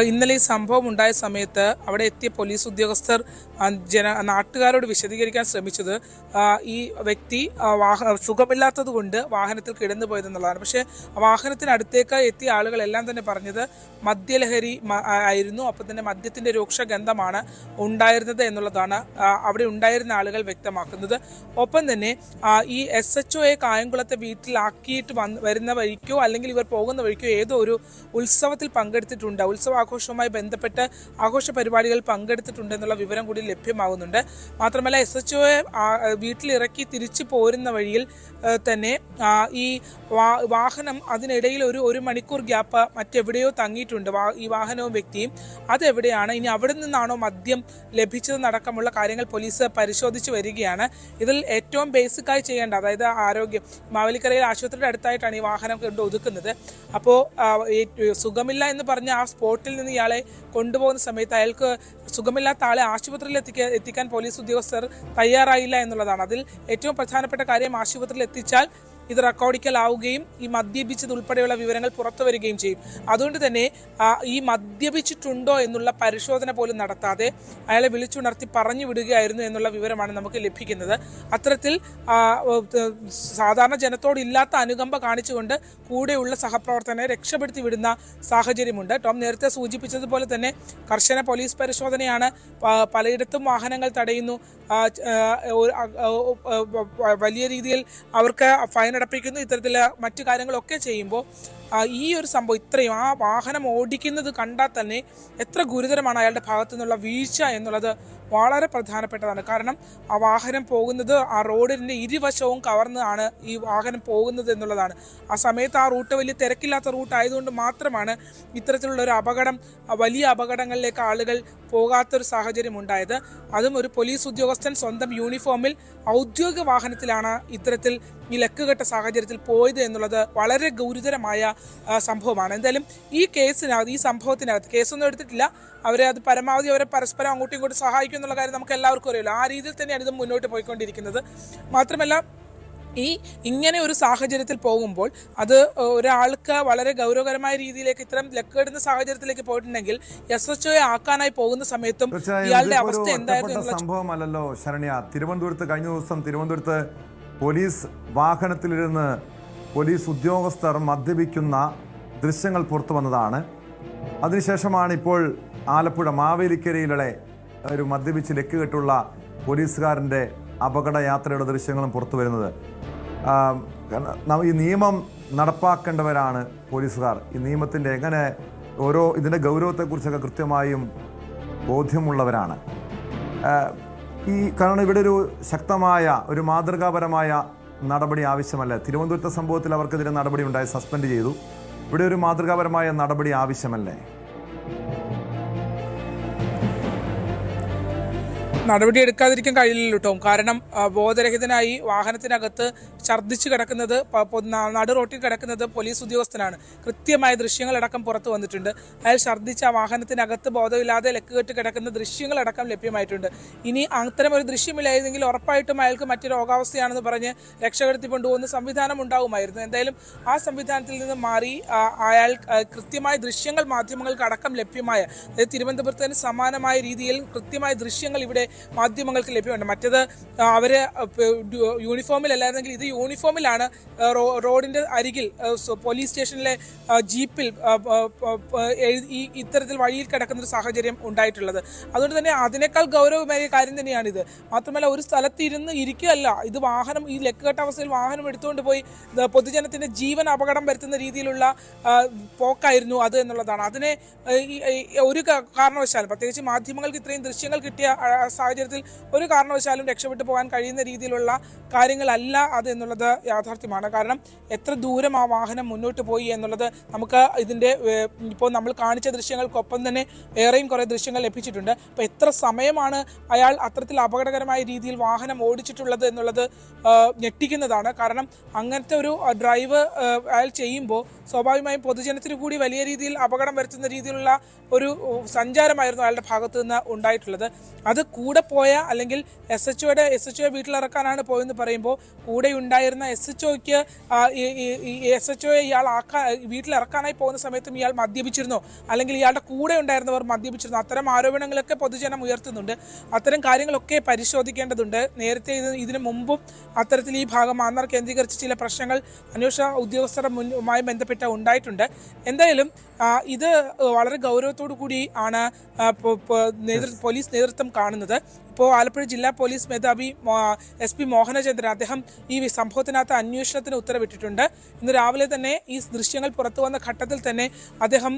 ഇന്നലെ ഈ സംഭവം ഉണ്ടായ സമയത്ത് അവിടെ എത്തിയ പോലീസ് ഉദ്യോഗസ്ഥർ നാട്ടുകാരോട് വിശദീകരിക്കാൻ ശ്രമിച്ചത് ഈ വ്യക്തി സുഖമില്ലാത്തത് കൊണ്ട് വാഹനത്തിൽ കിടന്നു പോയതെന്നുള്ളതാണ്. പക്ഷേ വാഹനത്തിനടുത്തേക്ക് എത്തിയ ആളുകളെല്ലാം തന്നെ പറഞ്ഞത് മദ്യലഹരി ആയിരുന്നു, അപ്പം തന്നെ മദ്യത്തിൻ്റെ രൂക്ഷഗന്ധമാണ് ഉണ്ടായിരുന്നത് എന്നുള്ളതാണ് അവിടെ ഉണ്ടായിരുന്ന ആളുകൾ വ്യക്തമാക്കുന്നത്. ഒപ്പം തന്നെ ഈ SHOയെ കായംകുളത്തെ വീട്ടിലാക്കിയിട്ട് വരുന്ന വഴിക്കോ അല്ലെങ്കിൽ ഇവർ പോകുന്ന വഴിക്കോ ഏതോ ഒരു ഉത്സവത്തിൽ പങ്കെടുത്തിട്ടുണ്ട്, ഉത്സവാഘോഷവുമായി ബന്ധപ്പെട്ട് ആഘോഷ പരിപാടികളിൽ പങ്കെടുത്തിട്ടുണ്ട് എന്നുള്ള വിവരം കൂടി ലഭ്യമാകുന്നുണ്ട്. മാത്രമല്ല SHOയെ വീട്ടിലിറക്കി തിരിച്ചു പോരുന്ന വഴിയിൽ തന്നെ ഈ വാഹനം അതിനിടയിൽ ഒരു മണിക്കൂർ ഗ്യാപ്പ് മറ്റെവിടെയോ തങ്ങിയിട്ടുണ്ട്, ഈ വാഹനവും വ്യക്തിയും. അതെവിടെയാണ്, ഇനി അവിടെ നിന്നാണോ മദ്യം ലഭിച്ചതെന്നടക്കമുള്ള കാര്യങ്ങൾ പോലീസ് പരിശോധിച്ച് വരികയാണ്. ഇതിൽ ഏറ്റവും ബേസിക്കായി ചെയ്യേണ്ട, അതായത് ആരോഗ്യം, മാവേലിക്കരയിൽ ആശുപത്രിയുടെ അടുത്തായിട്ടാണ് ഈ വാഹനം കൊണ്ട് ഒതുക്കുന്നത്. അപ്പോൾ സുഖമില്ല എന്ന് പറഞ്ഞ് ആ സ്പോട്ടിൽ നിന്ന് ഇയാളെ കൊണ്ടുപോകുന്ന സമയത്ത് അയാൾക്ക് സുഖമില്ലാത്ത ആളെ ആശുപത്രിയിൽ എത്തിക്കാൻ പോലീസ് ഉദ്യോഗസ്ഥർ തയ്യാറായില്ല എന്നുള്ളതാണ്. അതിൽ ഏറ്റവും പ്രധാനപ്പെട്ട കാര്യം, ആശുപത്രിയിൽ എത്തിച്ചാൽ ഇത് റെക്കോർഡിക്കലാവുകയും ഈ മദ്യപിച്ചത് ഉൾപ്പെടെയുള്ള വിവരങ്ങൾ പുറത്തു വരികയും ചെയ്യും. അതുകൊണ്ട് തന്നെ ഈ മദ്യപിച്ചിട്ടുണ്ടോ എന്നുള്ള പരിശോധന പോലും നടത്താതെ അയാളെ വിളിച്ചുണർത്തി പറഞ്ഞു വിടുകയായിരുന്നു എന്നുള്ള വിവരമാണ് നമുക്ക് ലഭിക്കുന്നത്. അത്തരത്തിൽ സാധാരണ ജനത്തോട് ഇല്ലാത്ത അനുകമ്പ കാണിച്ചുകൊണ്ട് കൂടെയുള്ള സഹപ്രവർത്തകനെ രക്ഷപ്പെടുത്തി വിടുന്ന സാഹചര്യമുണ്ട്. ടോം നേരത്തെ സൂചിപ്പിച്ചതുപോലെ തന്നെ കർശന പോലീസ് പരിശോധനയാണ്, പലയിടത്തും വാഹനങ്ങൾ തടയുന്നു, വലിയ രീതിയിൽ അവർക്ക് ഫൈൻ അടപ്പിക്കുന്നു, ഇത്തരത്തിൽ മറ്റു കാര്യങ്ങളൊക്കെ ചെയ്യുമ്പോൾ ഈ ഒരു സംഭവം ഇത്രയും ആ വാഹനം ഓടിക്കുന്നത് കണ്ടാൽ തന്നെ എത്ര ഗുരുതരമാണ് അയാളുടെ ഭാഗത്തു നിന്നുള്ള വീഴ്ച എന്നുള്ളത് വളരെ പ്രധാനപ്പെട്ടതാണ്. കാരണം ആ വാഹനം പോകുന്നത് ആ റോഡിൻ്റെ ഇരുവശവും കവർന്നാണ് ഈ വാഹനം പോകുന്നത് എന്നുള്ളതാണ്. ആ സമയത്ത് ആ റൂട്ട് വലിയ തിരക്കില്ലാത്ത റൂട്ട് ആയതുകൊണ്ട് മാത്രമാണ് ഇത്തരത്തിലുള്ള ഒരു അപകടം, വലിയ അപകടങ്ങളിലേക്ക് ആളുകൾ പോകാത്തൊരു സാഹചര്യം ഉണ്ടായത്. അതും ഒരു പോലീസ് ഉദ്യോഗസ്ഥൻ സ്വന്തം യൂണിഫോമിൽ ഔദ്യോഗിക വാഹനത്തിലാണ് ഇത്തരത്തിൽ ഈ ലക്കുകെട്ട സാഹചര്യത്തിൽ പോയത് എന്നുള്ളത് വളരെ ഗുരുതരമായ സംഭവമാണ്. എന്തായാലും ഈ കേസിനകത്ത്, ഈ സംഭവത്തിനകത്ത് കേസൊന്നും എടുത്തിട്ടില്ല, അത് പരമാവധി അവരെ പരസ്പരം അങ്ങോട്ടും ഇങ്ങോട്ടും സഹായിക്കും എന്നുള്ള കാര്യം നമുക്ക് എല്ലാവർക്കും അറിയില്ല. ആ രീതിയിൽ തന്നെയാണ് ഇത് മുന്നോട്ട് പോയിക്കൊണ്ടിരിക്കുന്നത്. മാത്രമല്ല ഇങ്ങനെ ഒരു സാഹചര്യത്തിൽ പോകുമ്പോൾ അത് ഒരാൾക്ക് വളരെ ഗൗരവകരമായ രീതിയിലേക്ക് ഇത്തരം ലക്കേടുന്ന സാഹചര്യത്തിലേക്ക് പോയിട്ടുണ്ടെങ്കിൽ SHOയെ ആക്കാനായി പോകുന്ന സമയത്തും ഇയാളുടെ അവസ്ഥ എന്തായിരുന്നു സംഭവമല്ലല്ലോ ശരണ്യ. കഴിഞ്ഞ ദിവസം തിരുവനന്തപുരത്ത് പോലീസ് വാഹനത്തിലിരുന്ന് പോലീസ് ഉദ്യോഗസ്ഥർ മദ്യപിക്കുന്ന ദൃശ്യങ്ങൾ പുറത്തു വന്നതാണ്. അതിനുശേഷമാണ് ഇപ്പോൾ ആലപ്പുഴ മാവേലിക്കരയിലെ ഒരു മദ്യപിച്ച് ലക്കുകെട്ടുള്ള പോലീസുകാരൻ്റെ അപകടയാത്രയുടെ ദൃശ്യങ്ങളും പുറത്തു വരുന്നത്. ഈ നിയമം നടപ്പാക്കേണ്ടവരാണ് പോലീസുകാർ. ഈ നിയമത്തിൻ്റെ ഇതിൻ്റെ ഗൗരവത്തെക്കുറിച്ചൊക്കെ കൃത്യമായും ബോധ്യമുള്ളവരാണ്. കാരണം ഇവിടെ ഒരു ശക്തമായ ഒരു മാതൃകാപരമായ നടപടി ആവശ്യമല്ല. തിരുവനന്തപുരത്തെ സംഭവത്തിൽ അവർക്കെതിരെ നടപടി ഉണ്ടായി, സസ്പെൻഡ് ചെയ്തു. ഇവിടെ ഒരു മാതൃകാപരമായ നടപടി ആവശ്യമല്ലേ? നടപടി എടുക്കാതിരിക്കാൻ കഴിയില്ലല്ലോ ടോം. കാരണം ബോധരഹിതനായി വാഹനത്തിനകത്ത് ഛർദ്ദിച്ച് കിടക്കുന്നത്, നടു റോട്ടിൽ കിടക്കുന്നത് പോലീസ് ഉദ്യോഗസ്ഥനാണ്. കൃത്യമായ ദൃശ്യങ്ങളടക്കം പുറത്തു വന്നിട്ടുണ്ട്. അയാൾ ഛർദ്ദിച്ച വാഹനത്തിനകത്ത് ബോധമില്ലാതെ ലക്കുകെട്ട് കിടക്കുന്ന ദൃശ്യങ്ങളടക്കം ലഭ്യമായിട്ടുണ്ട്. ഇനി അത്തരം ഒരു ദൃശ്യമില്ലായിരുന്നെങ്കിൽ ഉറപ്പായിട്ടും അയാൾക്ക് മറ്റു രോഗാവസ്ഥയാണെന്ന് പറഞ്ഞ് രക്ഷപ്പെടുത്തി കൊണ്ടുപോകുന്ന സംവിധാനം ഉണ്ടാവുമായിരുന്നു. എന്തായാലും ആ സംവിധാനത്തിൽ നിന്ന് മാറി അയാൾ കൃത്യമായ ദൃശ്യങ്ങൾ മാധ്യമങ്ങൾക്ക് അടക്കം ലഭ്യമായ, അതായത് തിരുവനന്തപുരത്തിന് സമാനമായ രീതിയിൽ കൃത്യമായ ദൃശ്യങ്ങൾ ഇവിടെ മാധ്യമങ്ങൾക്ക് ലഭ്യമുണ്ട്. മറ്റത് അവര് യൂണിഫോമിലല്ലായിരുന്നെങ്കിൽ ഇത് യൂണിഫോമിലാണ് റോഡിന്റെ അരികിൽ പോലീസ് സ്റ്റേഷനിലെ ജീപ്പിൽ ഇത്തരത്തിൽ വഴിയിൽ കിടക്കുന്ന ഒരു സാഹചര്യം ഉണ്ടായിട്ടുള്ളത്. അതുകൊണ്ട് തന്നെ അതിനേക്കാൾ ഗൗരവമേറിയ കാര്യം തന്നെയാണിത്. മാത്രമല്ല, ഒരു സ്ഥലത്ത് ഇരിക്കുകയല്ല, ഇത് വാഹനം, ഈ ലക്കുകെട്ട അവസ്ഥയിൽ വാഹനം എടുത്തുകൊണ്ട് പോയി പൊതുജനത്തിന്റെ ജീവൻ അപകടം വരുത്തുന്ന രീതിയിലുള്ള പോക്കായിരുന്നു അത് എന്നുള്ളതാണ്. അതിനെ ഒരു കാരണവശാലും, പ്രത്യേകിച്ച് മാധ്യമങ്ങൾക്ക് ഇത്രയും ദൃശ്യങ്ങൾ കിട്ടിയ സാഹചര്യത്തിൽ ഒരു കാരണവശാലും രക്ഷപ്പെട്ടു പോകാൻ കഴിയുന്ന രീതിയിലുള്ള കാര്യങ്ങളല്ല അത് എന്നുള്ളത് യാഥാർത്ഥ്യമാണ്. കാരണം എത്ര ദൂരം ആ വാഹനം മുന്നോട്ട് പോയി എന്നുള്ളത് നമുക്ക് ഇതിൻ്റെ ഇപ്പോൾ നമ്മൾ കാണിച്ച ദൃശ്യങ്ങൾക്കൊപ്പം തന്നെ വേറെയും കുറേ ദൃശ്യങ്ങൾ ലഭിച്ചിട്ടുണ്ട്. അപ്പോൾ എത്ര സമയമാണ് അയാൾ അത്തരത്തിൽ അപകടകരമായ രീതിയിൽ വാഹനം ഓടിച്ചിട്ടുള്ളത് എന്നുള്ളത് ഞെട്ടിക്കുന്നതാണ്. കാരണം അങ്ങനത്തെ ഒരു ഡ്രൈവ് അയാൾ ചെയ്യുമ്പോൾ സ്വാഭാവികമായും പൊതുജനത്തിന് കൂടി വലിയ രീതിയിൽ അപകടം വരുത്തുന്ന രീതിയിലുള്ള ഒരു സഞ്ചാരമായിരുന്നു അയാളുടെ ഭാഗത്തു നിന്ന് ഉണ്ടായിട്ടുള്ളത്. അത് കൂടെ പോയ, അല്ലെങ്കിൽ എസ് എച്ച് ഒ വീട്ടിലിറക്കാനാണ് പോയെന്ന് പറയുമ്പോൾ കൂടെ ഉണ്ടായിരുന്ന എസ് എച്ച് ഒയെ ഇയാൾ വീട്ടിലിറക്കാനായി പോകുന്ന സമയത്തും ഇയാൾ മദ്യപിച്ചിരുന്നോ, അല്ലെങ്കിൽ ഇയാളുടെ കൂടെ ഉണ്ടായിരുന്നവർ മദ്യപിച്ചിരുന്നു, അത്തരം ആരോപണങ്ങളൊക്കെ പൊതുജനം ഉയർത്തുന്നുണ്ട്. അത്തരം കാര്യങ്ങളൊക്കെ പരിശോധിക്കേണ്ടതുണ്ട്. നേരത്തെ ഇതിനു മുമ്പും അത്തരത്തിൽ ഈ ഭാഗം മാന്നാർ കേന്ദ്രീകരിച്ച് ചില പ്രശ്നങ്ങൾ അന്വേഷണ ഉദ്യോഗസ്ഥരുമായി ബന്ധപ്പെട്ട് ഉണ്ടായിട്ടുണ്ട്. എന്തായാലും ഇത് വളരെ ഗൗരവത്തോടു കൂടി ആണ് പോലീസ് നേതൃത്വം കാണുന്നത്. ഇപ്പോൾ ആലപ്പുഴ ജില്ലാ പോലീസ് മേധാവി SP മോഹനചന്ദ്രൻ അദ്ദേഹം ഈ സംഭവത്തിനകത്ത് അന്വേഷണത്തിന് ഉത്തരവിട്ടിട്ടുണ്ട്. ഇന്ന് രാവിലെ തന്നെ ഈ ദൃശ്യങ്ങൾ പുറത്തു വന്ന ഘട്ടത്തിൽ തന്നെ അദ്ദേഹം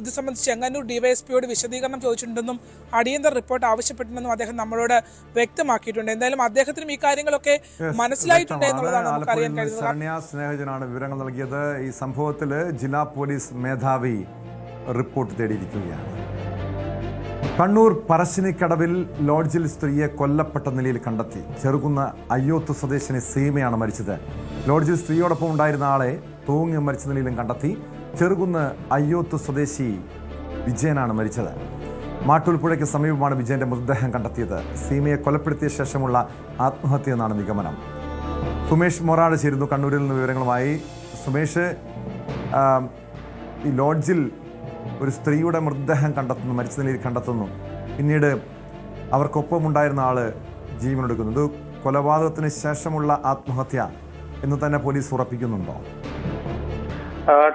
ഇത് സംബന്ധിച്ച് ചെങ്ങന്നൂർ DYSPയോട് വിശദീകരണം ചോദിച്ചിട്ടുണ്ടെന്നും അടിയന്തര റിപ്പോർട്ട് ആവശ്യപ്പെട്ടിട്ടുണ്ടെന്നും അദ്ദേഹം നമ്മളോട് വ്യക്തമാക്കിയിട്ടുണ്ട്. എന്തായാലും അദ്ദേഹത്തിനും ഈ കാര്യങ്ങളൊക്കെ മനസ്സിലായിട്ടുണ്ട് എന്നുള്ളതാണ് നമുക്ക് അറിയാൻ കഴിയുന്നത്. സ്നേഹജനാണ് വിവരങ്ങൾ നൽകിയത്. ഈ സംഭവത്തിൽ ജില്ലാ പോലീസ് മേധാവി റിപ്പോർട്ട് തേടിയിരിക്കുകയാണ്. കണ്ണൂർ പറശ്ശിനിക്കടവിൽ ലോഡ്ജിൽ സ്ത്രീയെ കൊല്ലപ്പെട്ട നിലയിൽ കണ്ടെത്തി. ചെറുകുന്ന അയ്യോത്ത് സ്വദേശിനി സീമയാണ് മരിച്ചത്. ലോഡ്ജിൽ സ്ത്രീയോടൊപ്പം ഉണ്ടായിരുന്ന ആളെ തൂങ്ങി മരിച്ച നിലയിലും കണ്ടെത്തി. ചെറുകുന്ന് അയ്യോത്ത് സ്വദേശി വിജയനാണ് മരിച്ചത്. മാട്ടൂൽപ്പുഴയ്ക്ക് സമീപമാണ് വിജയന്റെ മൃതദേഹം കണ്ടെത്തിയത്. സീമയെ കൊലപ്പെടുത്തിയ ശേഷമുള്ള ആത്മഹത്യ എന്നാണ് നിഗമനം. സുമേഷ് മൊറാട് ചേരുന്നു കണ്ണൂരിൽ നിന്ന് വിവരങ്ങളുമായി. സുമേഷ്, ഈ ലോഡ്ജിൽ ഒരു സ്ത്രീയുടെ മൃതദേഹം കണ്ടെത്തുന്നു, മരിച്ച നിലയിൽ കണ്ടെത്തുന്നു, പിന്നീട് അവർക്കൊപ്പമുണ്ടായിരുന്ന ആള് ജീവനെടുക്കുന്നു. ഇത് കൊലപാതകത്തിന് ശേഷമുള്ള ആത്മഹത്യ എന്ന് തന്നെ പോലീസ് ഉറപ്പിക്കുന്നുണ്ടോ?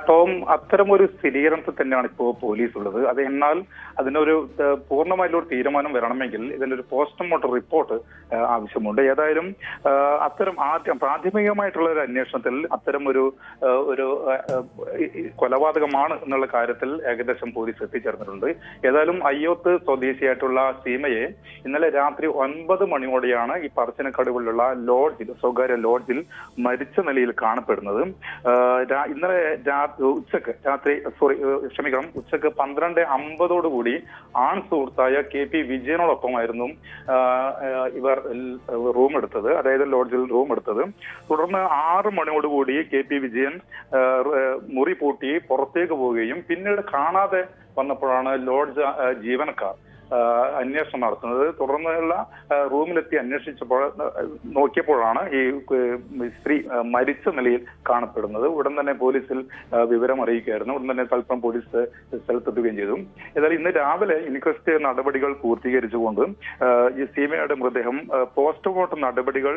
ടോം, അത്തരമൊരു സ്ഥിരീകരണത്തിൽ തന്നെയാണ് ഇപ്പോൾ പോലീസ് ഉള്ളത്. അത് എന്നാൽ അതിനൊരു പൂർണ്ണമായിട്ടുള്ള തീരുമാനം വരണമെങ്കിൽ ഇതിനൊരു പോസ്റ്റ്മോർട്ടം റിപ്പോർട്ട് ആവശ്യമുണ്ട്. ഏതായാലും അത്തരം പ്രാഥമികമായിട്ടുള്ള ഒരു അന്വേഷണത്തിൽ അത്തരം ഒരു കൊലപാതകമാണ് എന്നുള്ള കാര്യത്തിൽ ഏകദേശം പോലീസ് എത്തിച്ചേർന്നിട്ടുണ്ട്. ഏതായാലും അയ്യോത്ത് സ്വദേശിയായിട്ടുള്ള സീമയെ ഇന്നലെ രാത്രി 9 മണിയോടെയാണ് ഈ പറശ്ശിനിക്കടവിലുള്ള ലോഡ്ജിൽ, സ്വകാര്യ ലോഡ്ജിൽ മരിച്ച നിലയിൽ കാണപ്പെടുന്നത്. ഇന്നലെ ഉച്ചക്ക് 12:50 ആൺ സുഹൃത്തായ KP വിജയനോടൊപ്പമായിരുന്നു ഇവർ റൂം എടുത്തത്, അതായത് ലോഡ്ജിൽ റൂം എടുത്തത്. തുടർന്ന് 6 മണിയോടുകൂടി KP വിജയൻ മുറി പൂട്ടി പുറത്തേക്ക് പോവുകയും പിന്നീട് കാണാതെ വന്നപ്പോഴാണ് ലോഡ്ജ് ജീവനക്കാർ അന്വേഷണം നടത്തുന്നത്. തുടർന്നുള്ള റൂമിലെത്തി നോക്കിയപ്പോഴാണ് ഈ സ്ത്രീ മരിച്ച നിലയിൽ കാണപ്പെടുന്നത്. ഉടൻ തന്നെ പോലീസിൽ വിവരം അറിയിക്കുകയായിരുന്നു. ഉടൻ തന്നെ തൽപ്പം പോലീസ് സ്ഥലത്തെത്തുകയും ചെയ്തു. ഏതായാലും ഇന്ന് രാവിലെ ഇൻക്വസ്റ്റ് നടപടികൾ പൂർത്തീകരിച്ചുകൊണ്ട് ഈ സീമയുടെ മൃതദേഹം പോസ്റ്റ്മോർട്ടം നടപടികൾ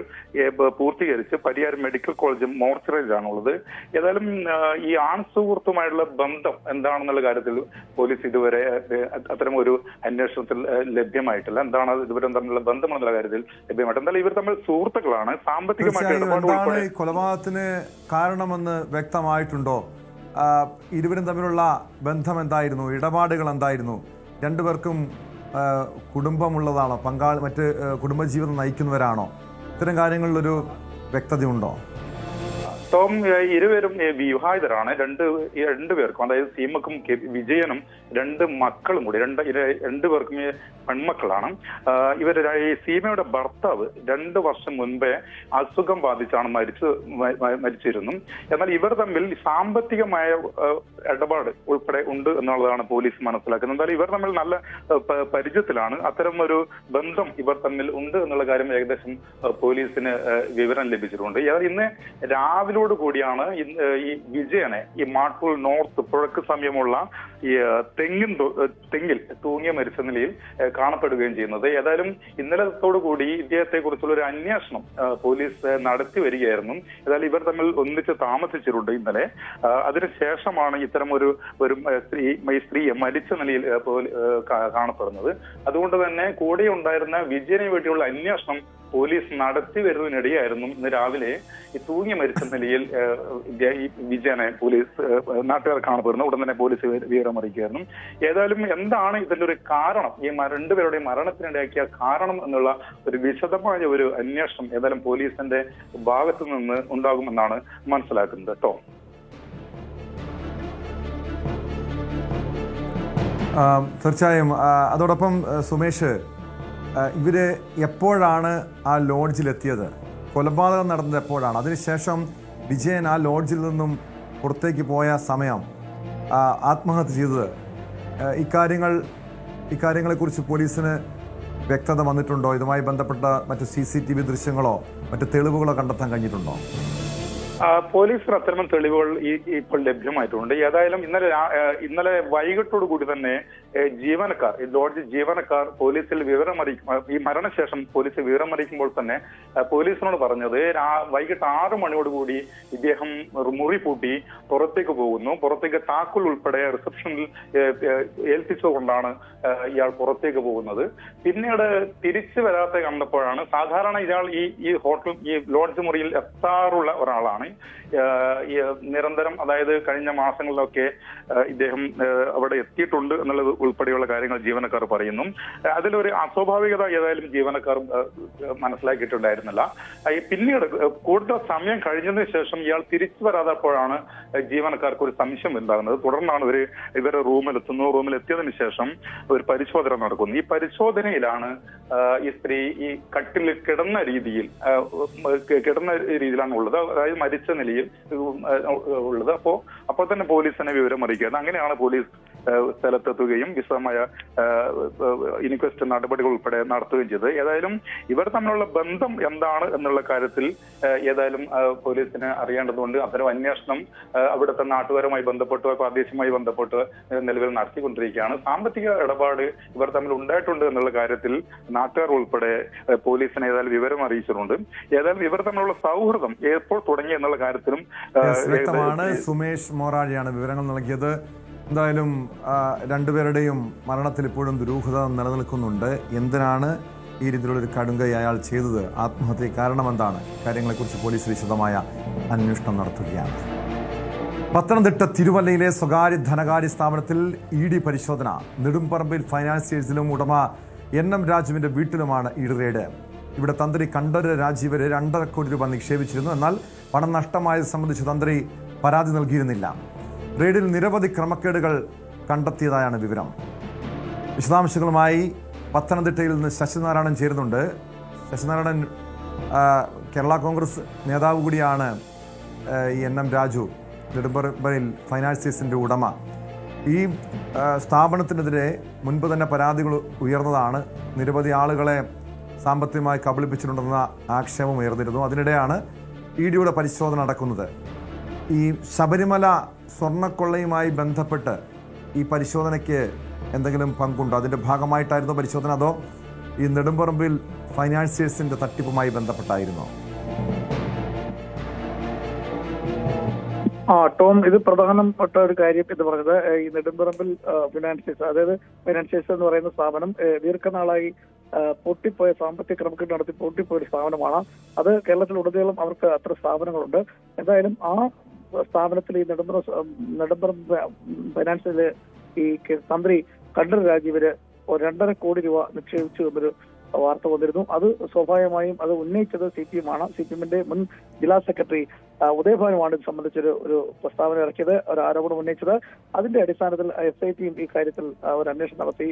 പൂർത്തീകരിച്ച് പരിയാരം മെഡിക്കൽ കോളേജ് മോർച്ചറിയിലാണുള്ളത്. ഏതായാലും ഈ ആൺ സുഹൃത്തുമായുള്ള ബന്ധം എന്താണെന്നുള്ള കാര്യത്തിൽ പോലീസ് ഇതുവരെ അത്തരം ഒരു അന്വേഷണം ലഭ്യമായിട്ടില്ല. എന്താണ് ഇവർ തമ്മിലുള്ള ബന്ധമെന്നുള്ള കാര്യത്തിൽ ലഭ്യമായിട്ട്. എന്തായാലും ഇവർ തമ്മിൽ സുഹൃത്തുക്കളാണ്. സാമ്പത്തികമായിട്ട് കൊലപാതകത്തിന് കാരണമെന്ന് വ്യക്തമായിട്ടുണ്ടോ? ഇരുവരും തമ്മിലുള്ള ബന്ധം എന്തായിരുന്നു? ഇടപാടുകൾ എന്തായിരുന്നു? രണ്ടുപേർക്കും കുടുംബമുള്ളതാണോ? മറ്റ് കുടുംബജീവിതം നയിക്കുന്നവരാണോ? ഇത്തരം കാര്യങ്ങളിലൊരു വ്യക്തതയുണ്ടോ? ടോം, ഇരുവരും വിവാഹിതരാണ്. രണ്ടുപേർക്കും, അതായത് സീമക്കും വിജയനും 2 മക്കളും കൂടി, രണ്ടുപേർക്കും പെൺമക്കളാണ്. ഈ സീമയുടെ ഭർത്താവ് 2 വർഷം മുൻപേ അസുഖം ബാധിച്ചാണ് മരിച്ചിരുന്നു. എന്നാൽ ഇവർ തമ്മിൽ സാമ്പത്തികമായ ഇടപാട് ഉൾപ്പെടെ ഉണ്ട് എന്നുള്ളതാണ് പോലീസ് മനസ്സിലാക്കുന്നത്. എന്തായാലും ഇവർ തമ്മിൽ നല്ല പരിചയത്തിലാണ്. അത്തരം ഒരു ബന്ധം ഇവർ തമ്മിൽ ഉണ്ട് എന്നുള്ള കാര്യം ഏകദേശം പോലീസിന് വിവരം ലഭിച്ചിട്ടുണ്ട്. ഇന്ന് രാവിലോട് കൂടിയാണ് ഈ വിജയനെ ഈ മാട്ടൂൽ നോർത്ത് പുഴക്ക് സമീപമുള്ള ഈ തെങ്ങിൽ തൂങ്ങിയ മരിച്ച നിലയിൽ കാണപ്പെടുകയും ചെയ്യുന്നത്. ഏതായാലും ഇന്നലത്തോടു കൂടി ഇദ്ദേഹത്തെ കുറിച്ചുള്ള ഒരു അന്വേഷണം പോലീസ് നടത്തി വരികയായിരുന്നു. ഏതായാലും ഇവർ തമ്മിൽ ഒന്നിച്ച് താമസിച്ചിട്ടുണ്ട് ഇന്നലെ. അതിനുശേഷമാണ് ഇത്തരം ഒരു സ്ത്രീയെ മരിച്ച നിലയിൽ കാണപ്പെടുന്നത്. അതുകൊണ്ട് തന്നെ കൂടെ ഉണ്ടായിരുന്ന വിജയനെ വേണ്ടിയുള്ള അന്വേഷണം പോലീസ് നടത്തി വരുന്നതിനിടെയായിരുന്നു ഇന്ന് രാവിലെ ഈ തൂങ്ങി മരിച്ച നിലയിൽ വിജയനെ നാട്ടുകാർ കാണപ്പെടുന്നു. ഉടൻ തന്നെ പോലീസ് വിവരം അറിയിക്കുകയായിരുന്നു. ഏതായാലും എന്താണ് ഇതിന്റെ ഒരു കാരണം, ഈ 2 പേരുടെയും മരണത്തിനിടയാക്കിയ കാരണം എന്നുള്ള ഒരു വിശദമായ ഒരു അന്വേഷണം ഏതായാലും പോലീസിന്റെ ഭാഗത്തു നിന്ന് ഉണ്ടാകുമെന്നാണ് മനസ്സിലാക്കുന്നത് കേട്ടോ. തീർച്ചയായും. അതോടൊപ്പം സുമേഷ്, ഇവര് എപ്പോഴാണ് ആ ലോഡ്ജിലെത്തിയത്? കൊലപാതകം നടന്നത് എപ്പോഴാണ്? അതിനുശേഷം വിജയൻ ആ ലോഡ്ജിൽ നിന്നും പുറത്തേക്ക് പോയ സമയം, ആത്മഹത്യ ചെയ്തത്, ഇക്കാര്യങ്ങളെക്കുറിച്ച് പോലീസിന് വ്യക്തത വന്നിട്ടുണ്ടോ? ഇതുമായി ബന്ധപ്പെട്ട മറ്റ് CCTV ദൃശ്യങ്ങളോ മറ്റ് തെളിവുകളോ കണ്ടെത്താൻ കഴിഞ്ഞിട്ടുണ്ടോ? പോലീസിന് അത്തരം തെളിവുകൾ ഇപ്പോൾ ലഭ്യമായിട്ടുണ്ട്. ഏതായാലും ഇന്നലെ വൈകിട്ടോടു കൂടി തന്നെ ലോഡ്ജ് ജീവനക്കാർ പോലീസിൽ ഈ മരണശേഷം പോലീസ് വിവരം അറിയിക്കുമ്പോൾ തന്നെ പോലീസിനോട് പറഞ്ഞത് വൈകിട്ട് 6 മണിയോടുകൂടി ഇദ്ദേഹം മുറി പൂട്ടി പുറത്തേക്ക് പോകുന്നു. പുറത്തേക്ക് താക്കോൽ ഉൾപ്പെടെ റിസപ്ഷനിൽ ഏൽപ്പിച്ചുകൊണ്ടാണ് ഇയാൾ പുറത്തേക്ക് പോകുന്നത്. പിന്നീട് തിരിച്ചു വരാത്ത കണ്ടപ്പോഴാണ്, സാധാരണ ഇയാൾ ഈ ലോഡ്ജ് മുറിയിൽ എത്താറുള്ള ഒരാളാണ്. നിരന്തരം, അതായത് കഴിഞ്ഞ മാസങ്ങളിലൊക്കെ ഇദ്ദേഹം അവിടെ എത്തിയിട്ടുണ്ട് എന്നുള്ളത് ഉൾപ്പെടെയുള്ള കാര്യങ്ങൾ ജീവനക്കാർ പറയുന്നു. അതിലൊരു അസ്വാഭാവികത ഏതായാലും ജീവനക്കാർ മനസ്സിലാക്കിയിട്ടുണ്ടായിരുന്നില്ല. പിന്നീട് കൂടുതൽ സമയം കഴിഞ്ഞതിന് ശേഷം ഇയാൾ തിരിച്ചു വരാതപ്പോഴാണ് ജീവനക്കാർക്ക് ഒരു സംശയം ഉണ്ടാകുന്നത്. തുടർന്നാണ് ഇവരെ റൂമിലെത്തിയതിനു ശേഷം ഒരു പരിശോധന നടക്കുന്നു. ഈ പരിശോധനയിലാണ് ഈ സ്ത്രീ ഈ കട്ടിൽ കിടന്ന രീതിയിലാണ് ഉള്ളത്, അതായത് മരിച്ച നിലയിൽ ഉള്ളത്. അപ്പോൾ തന്നെ പോലീസിനെ വിവരം അറിയിക്കുകയാണ്. അങ്ങനെയാണ് പോലീസ് സ്ഥലത്തെത്തുകയും വിശദമായ ഇൻക്വസ്റ്റ് നടപടികൾ ഉൾപ്പെടെ നടത്തുകയും ചെയ്തത്. ഏതായാലും ഇവർ തമ്മിലുള്ള ബന്ധം എന്താണ് എന്നുള്ള കാര്യത്തിൽ ഏതായാലും പോലീസിന് അറിയേണ്ടതുകൊണ്ട് അത്തരം അന്വേഷണം അവിടുത്തെ നാട്ടുകാരുമായി ബന്ധപ്പെട്ട് പ്രാദേശികമായി ബന്ധപ്പെട്ട് നിലവിൽ നടത്തിക്കൊണ്ടിരിക്കുകയാണ്. സാമ്പത്തിക ഇടപാട് ഇവർ തമ്മിൽ ഉണ്ടായിട്ടുണ്ട് എന്നുള്ള കാര്യത്തിൽ നാട്ടുകാർ ഉൾപ്പെടെ പോലീസിനെ ഏതായാലും വിവരം അറിയിച്ചിട്ടുണ്ട്. ഏതായാലും ഇവർ തമ്മിലുള്ള സൗഹൃദം എപ്പോൾ തുടങ്ങി എന്നുള്ള കാര്യത്തിലും വ്യക്തമാണ്. സുമേഷ് മോറാഴിയാണ് വിവരങ്ങൾ നൽകിയത്. എന്തായാലും 2 പേരുടെയും മരണത്തിൽ ഇപ്പോഴും ദുരൂഹത നിലനിൽക്കുന്നുണ്ട്. എന്തിനാണ് ഈ രീതിയിലുള്ളൊരു കടുങ്കൈ അയാൾ ചെയ്തത്? ആത്മഹത്യ കാരണം എന്താണ്? കാര്യങ്ങളെക്കുറിച്ച് പോലീസ് വിശദമായ അന്വേഷണം നടത്തുകയാണ്. പത്തനംതിട്ട തിരുവല്ലയിലെ സ്വകാര്യ ധനകാര്യ സ്ഥാപനത്തിൽ ED പരിശോധന. നെടുമ്പറമ്പിൽ ഫൈനാൻസിയേഴ്സിലും ഉടമ NM രാജുവിന്റെ വീട്ടിലുമാണ് ED റെയ്ഡ്. ഇവിടെ തന്ത്രി കണ്ഠരര് രാജീവര് 2.5 കോടി രൂപ നിക്ഷേപിച്ചിരുന്നു. എന്നാൽ പണം നഷ്ടമായത് സംബന്ധിച്ച് തന്ത്രി പരാതി നൽകിയിരുന്നില്ല. റെയ്ഡിൽ നിരവധി ക്രമക്കേടുകൾ കണ്ടെത്തിയതായാണ് വിവരം. വിശദാംശങ്ങളുമായി പത്തനംതിട്ടയിൽ നിന്ന് ശശിനാരായണൻ ചേരുന്നുണ്ട്. ശശിനാരായണൻ, കേരള കോൺഗ്രസ് നേതാവ് കൂടിയാണ് ഈ NM രാജു, നെടുമ്പറമ്പിൽ ഫൈനാൻസിയേഴ്സിന്റെ ഉടമ. ഈ സ്ഥാപനത്തിനെതിരെ മുൻപ് തന്നെ പരാതികൾ ഉയർന്നതാണ്. നിരവധി ആളുകളെ സാമ്പത്തികമായി കബളിപ്പിച്ചിട്ടുണ്ടെന്ന ആക്ഷേപം ഉയർന്നിരുന്നു. അതിനിടെയാണ് EDയുടെ പരിശോധന നടക്കുന്നത്. ഈ ശബരിമല സ്വർണ്ണക്കൊള്ളയുമായി ബന്ധപ്പെട്ട് ഈ പരിശോധനയ്ക്ക് എന്തെങ്കിലും പങ്കുണ്ടോ? അതിന്റെ ഭാഗമായിട്ടായിരുന്നോ പരിശോധന, അതോ ഈ നെടുമ്പറമ്പിൽ ഫൈനാൻസിയേഴ്സിന്റെ തട്ടിപ്പുമായി ബന്ധപ്പെട്ടായിരുന്നോ? ടോം, ഇത് പ്രധാനപ്പെട്ട ഒരു കാര്യം എന്ന് പറഞ്ഞത് ഈ നെടുമ്പറമ്പിൽ ഫൈനാൻസിയേഴ്സ്, അതായത് ഫൈനാൻസിയേഴ്സ് എന്ന് പറയുന്ന സ്ഥാപനം ദീർഘനാളായി പൊട്ടിപ്പോയ സാമ്പത്തിക ക്രമക്കേട് നടത്തി പൊട്ടിപ്പോയ ഒരു സ്ഥാപനമാണ്. അത് കേരളത്തിലുടനീളം അവർക്ക് അത്ര സ്ഥാപനങ്ങളുണ്ട്. എന്തായാലും ആ സ്ഥാപനത്തിൽ ഈ നെടുമ്പറം ഫൈനാൻസിലെ ഈ തന്ത്രി കണ്ഠരര് രാജീവര് 2.5 കോടി രൂപ നിക്ഷേപിച്ചു എന്നൊരു വാർത്ത വന്നിരുന്നു. അത് സ്വാഭാവികമായും അത് ഉന്നയിച്ചത് CPM ആണ്. CPMന്റെ മുൻ ജില്ലാ സെക്രട്ടറി ഉദയഭാനുമാണ് ഇത് സംബന്ധിച്ചൊരു പ്രസ്താവന ഇറക്കിയത്, ഒരു ആരോപണം ഉന്നയിച്ചത്. അതിന്റെ അടിസ്ഥാനത്തിൽ SITയും ഇക്കാര്യത്തിൽ ഒരു അന്വേഷണം നടത്തി.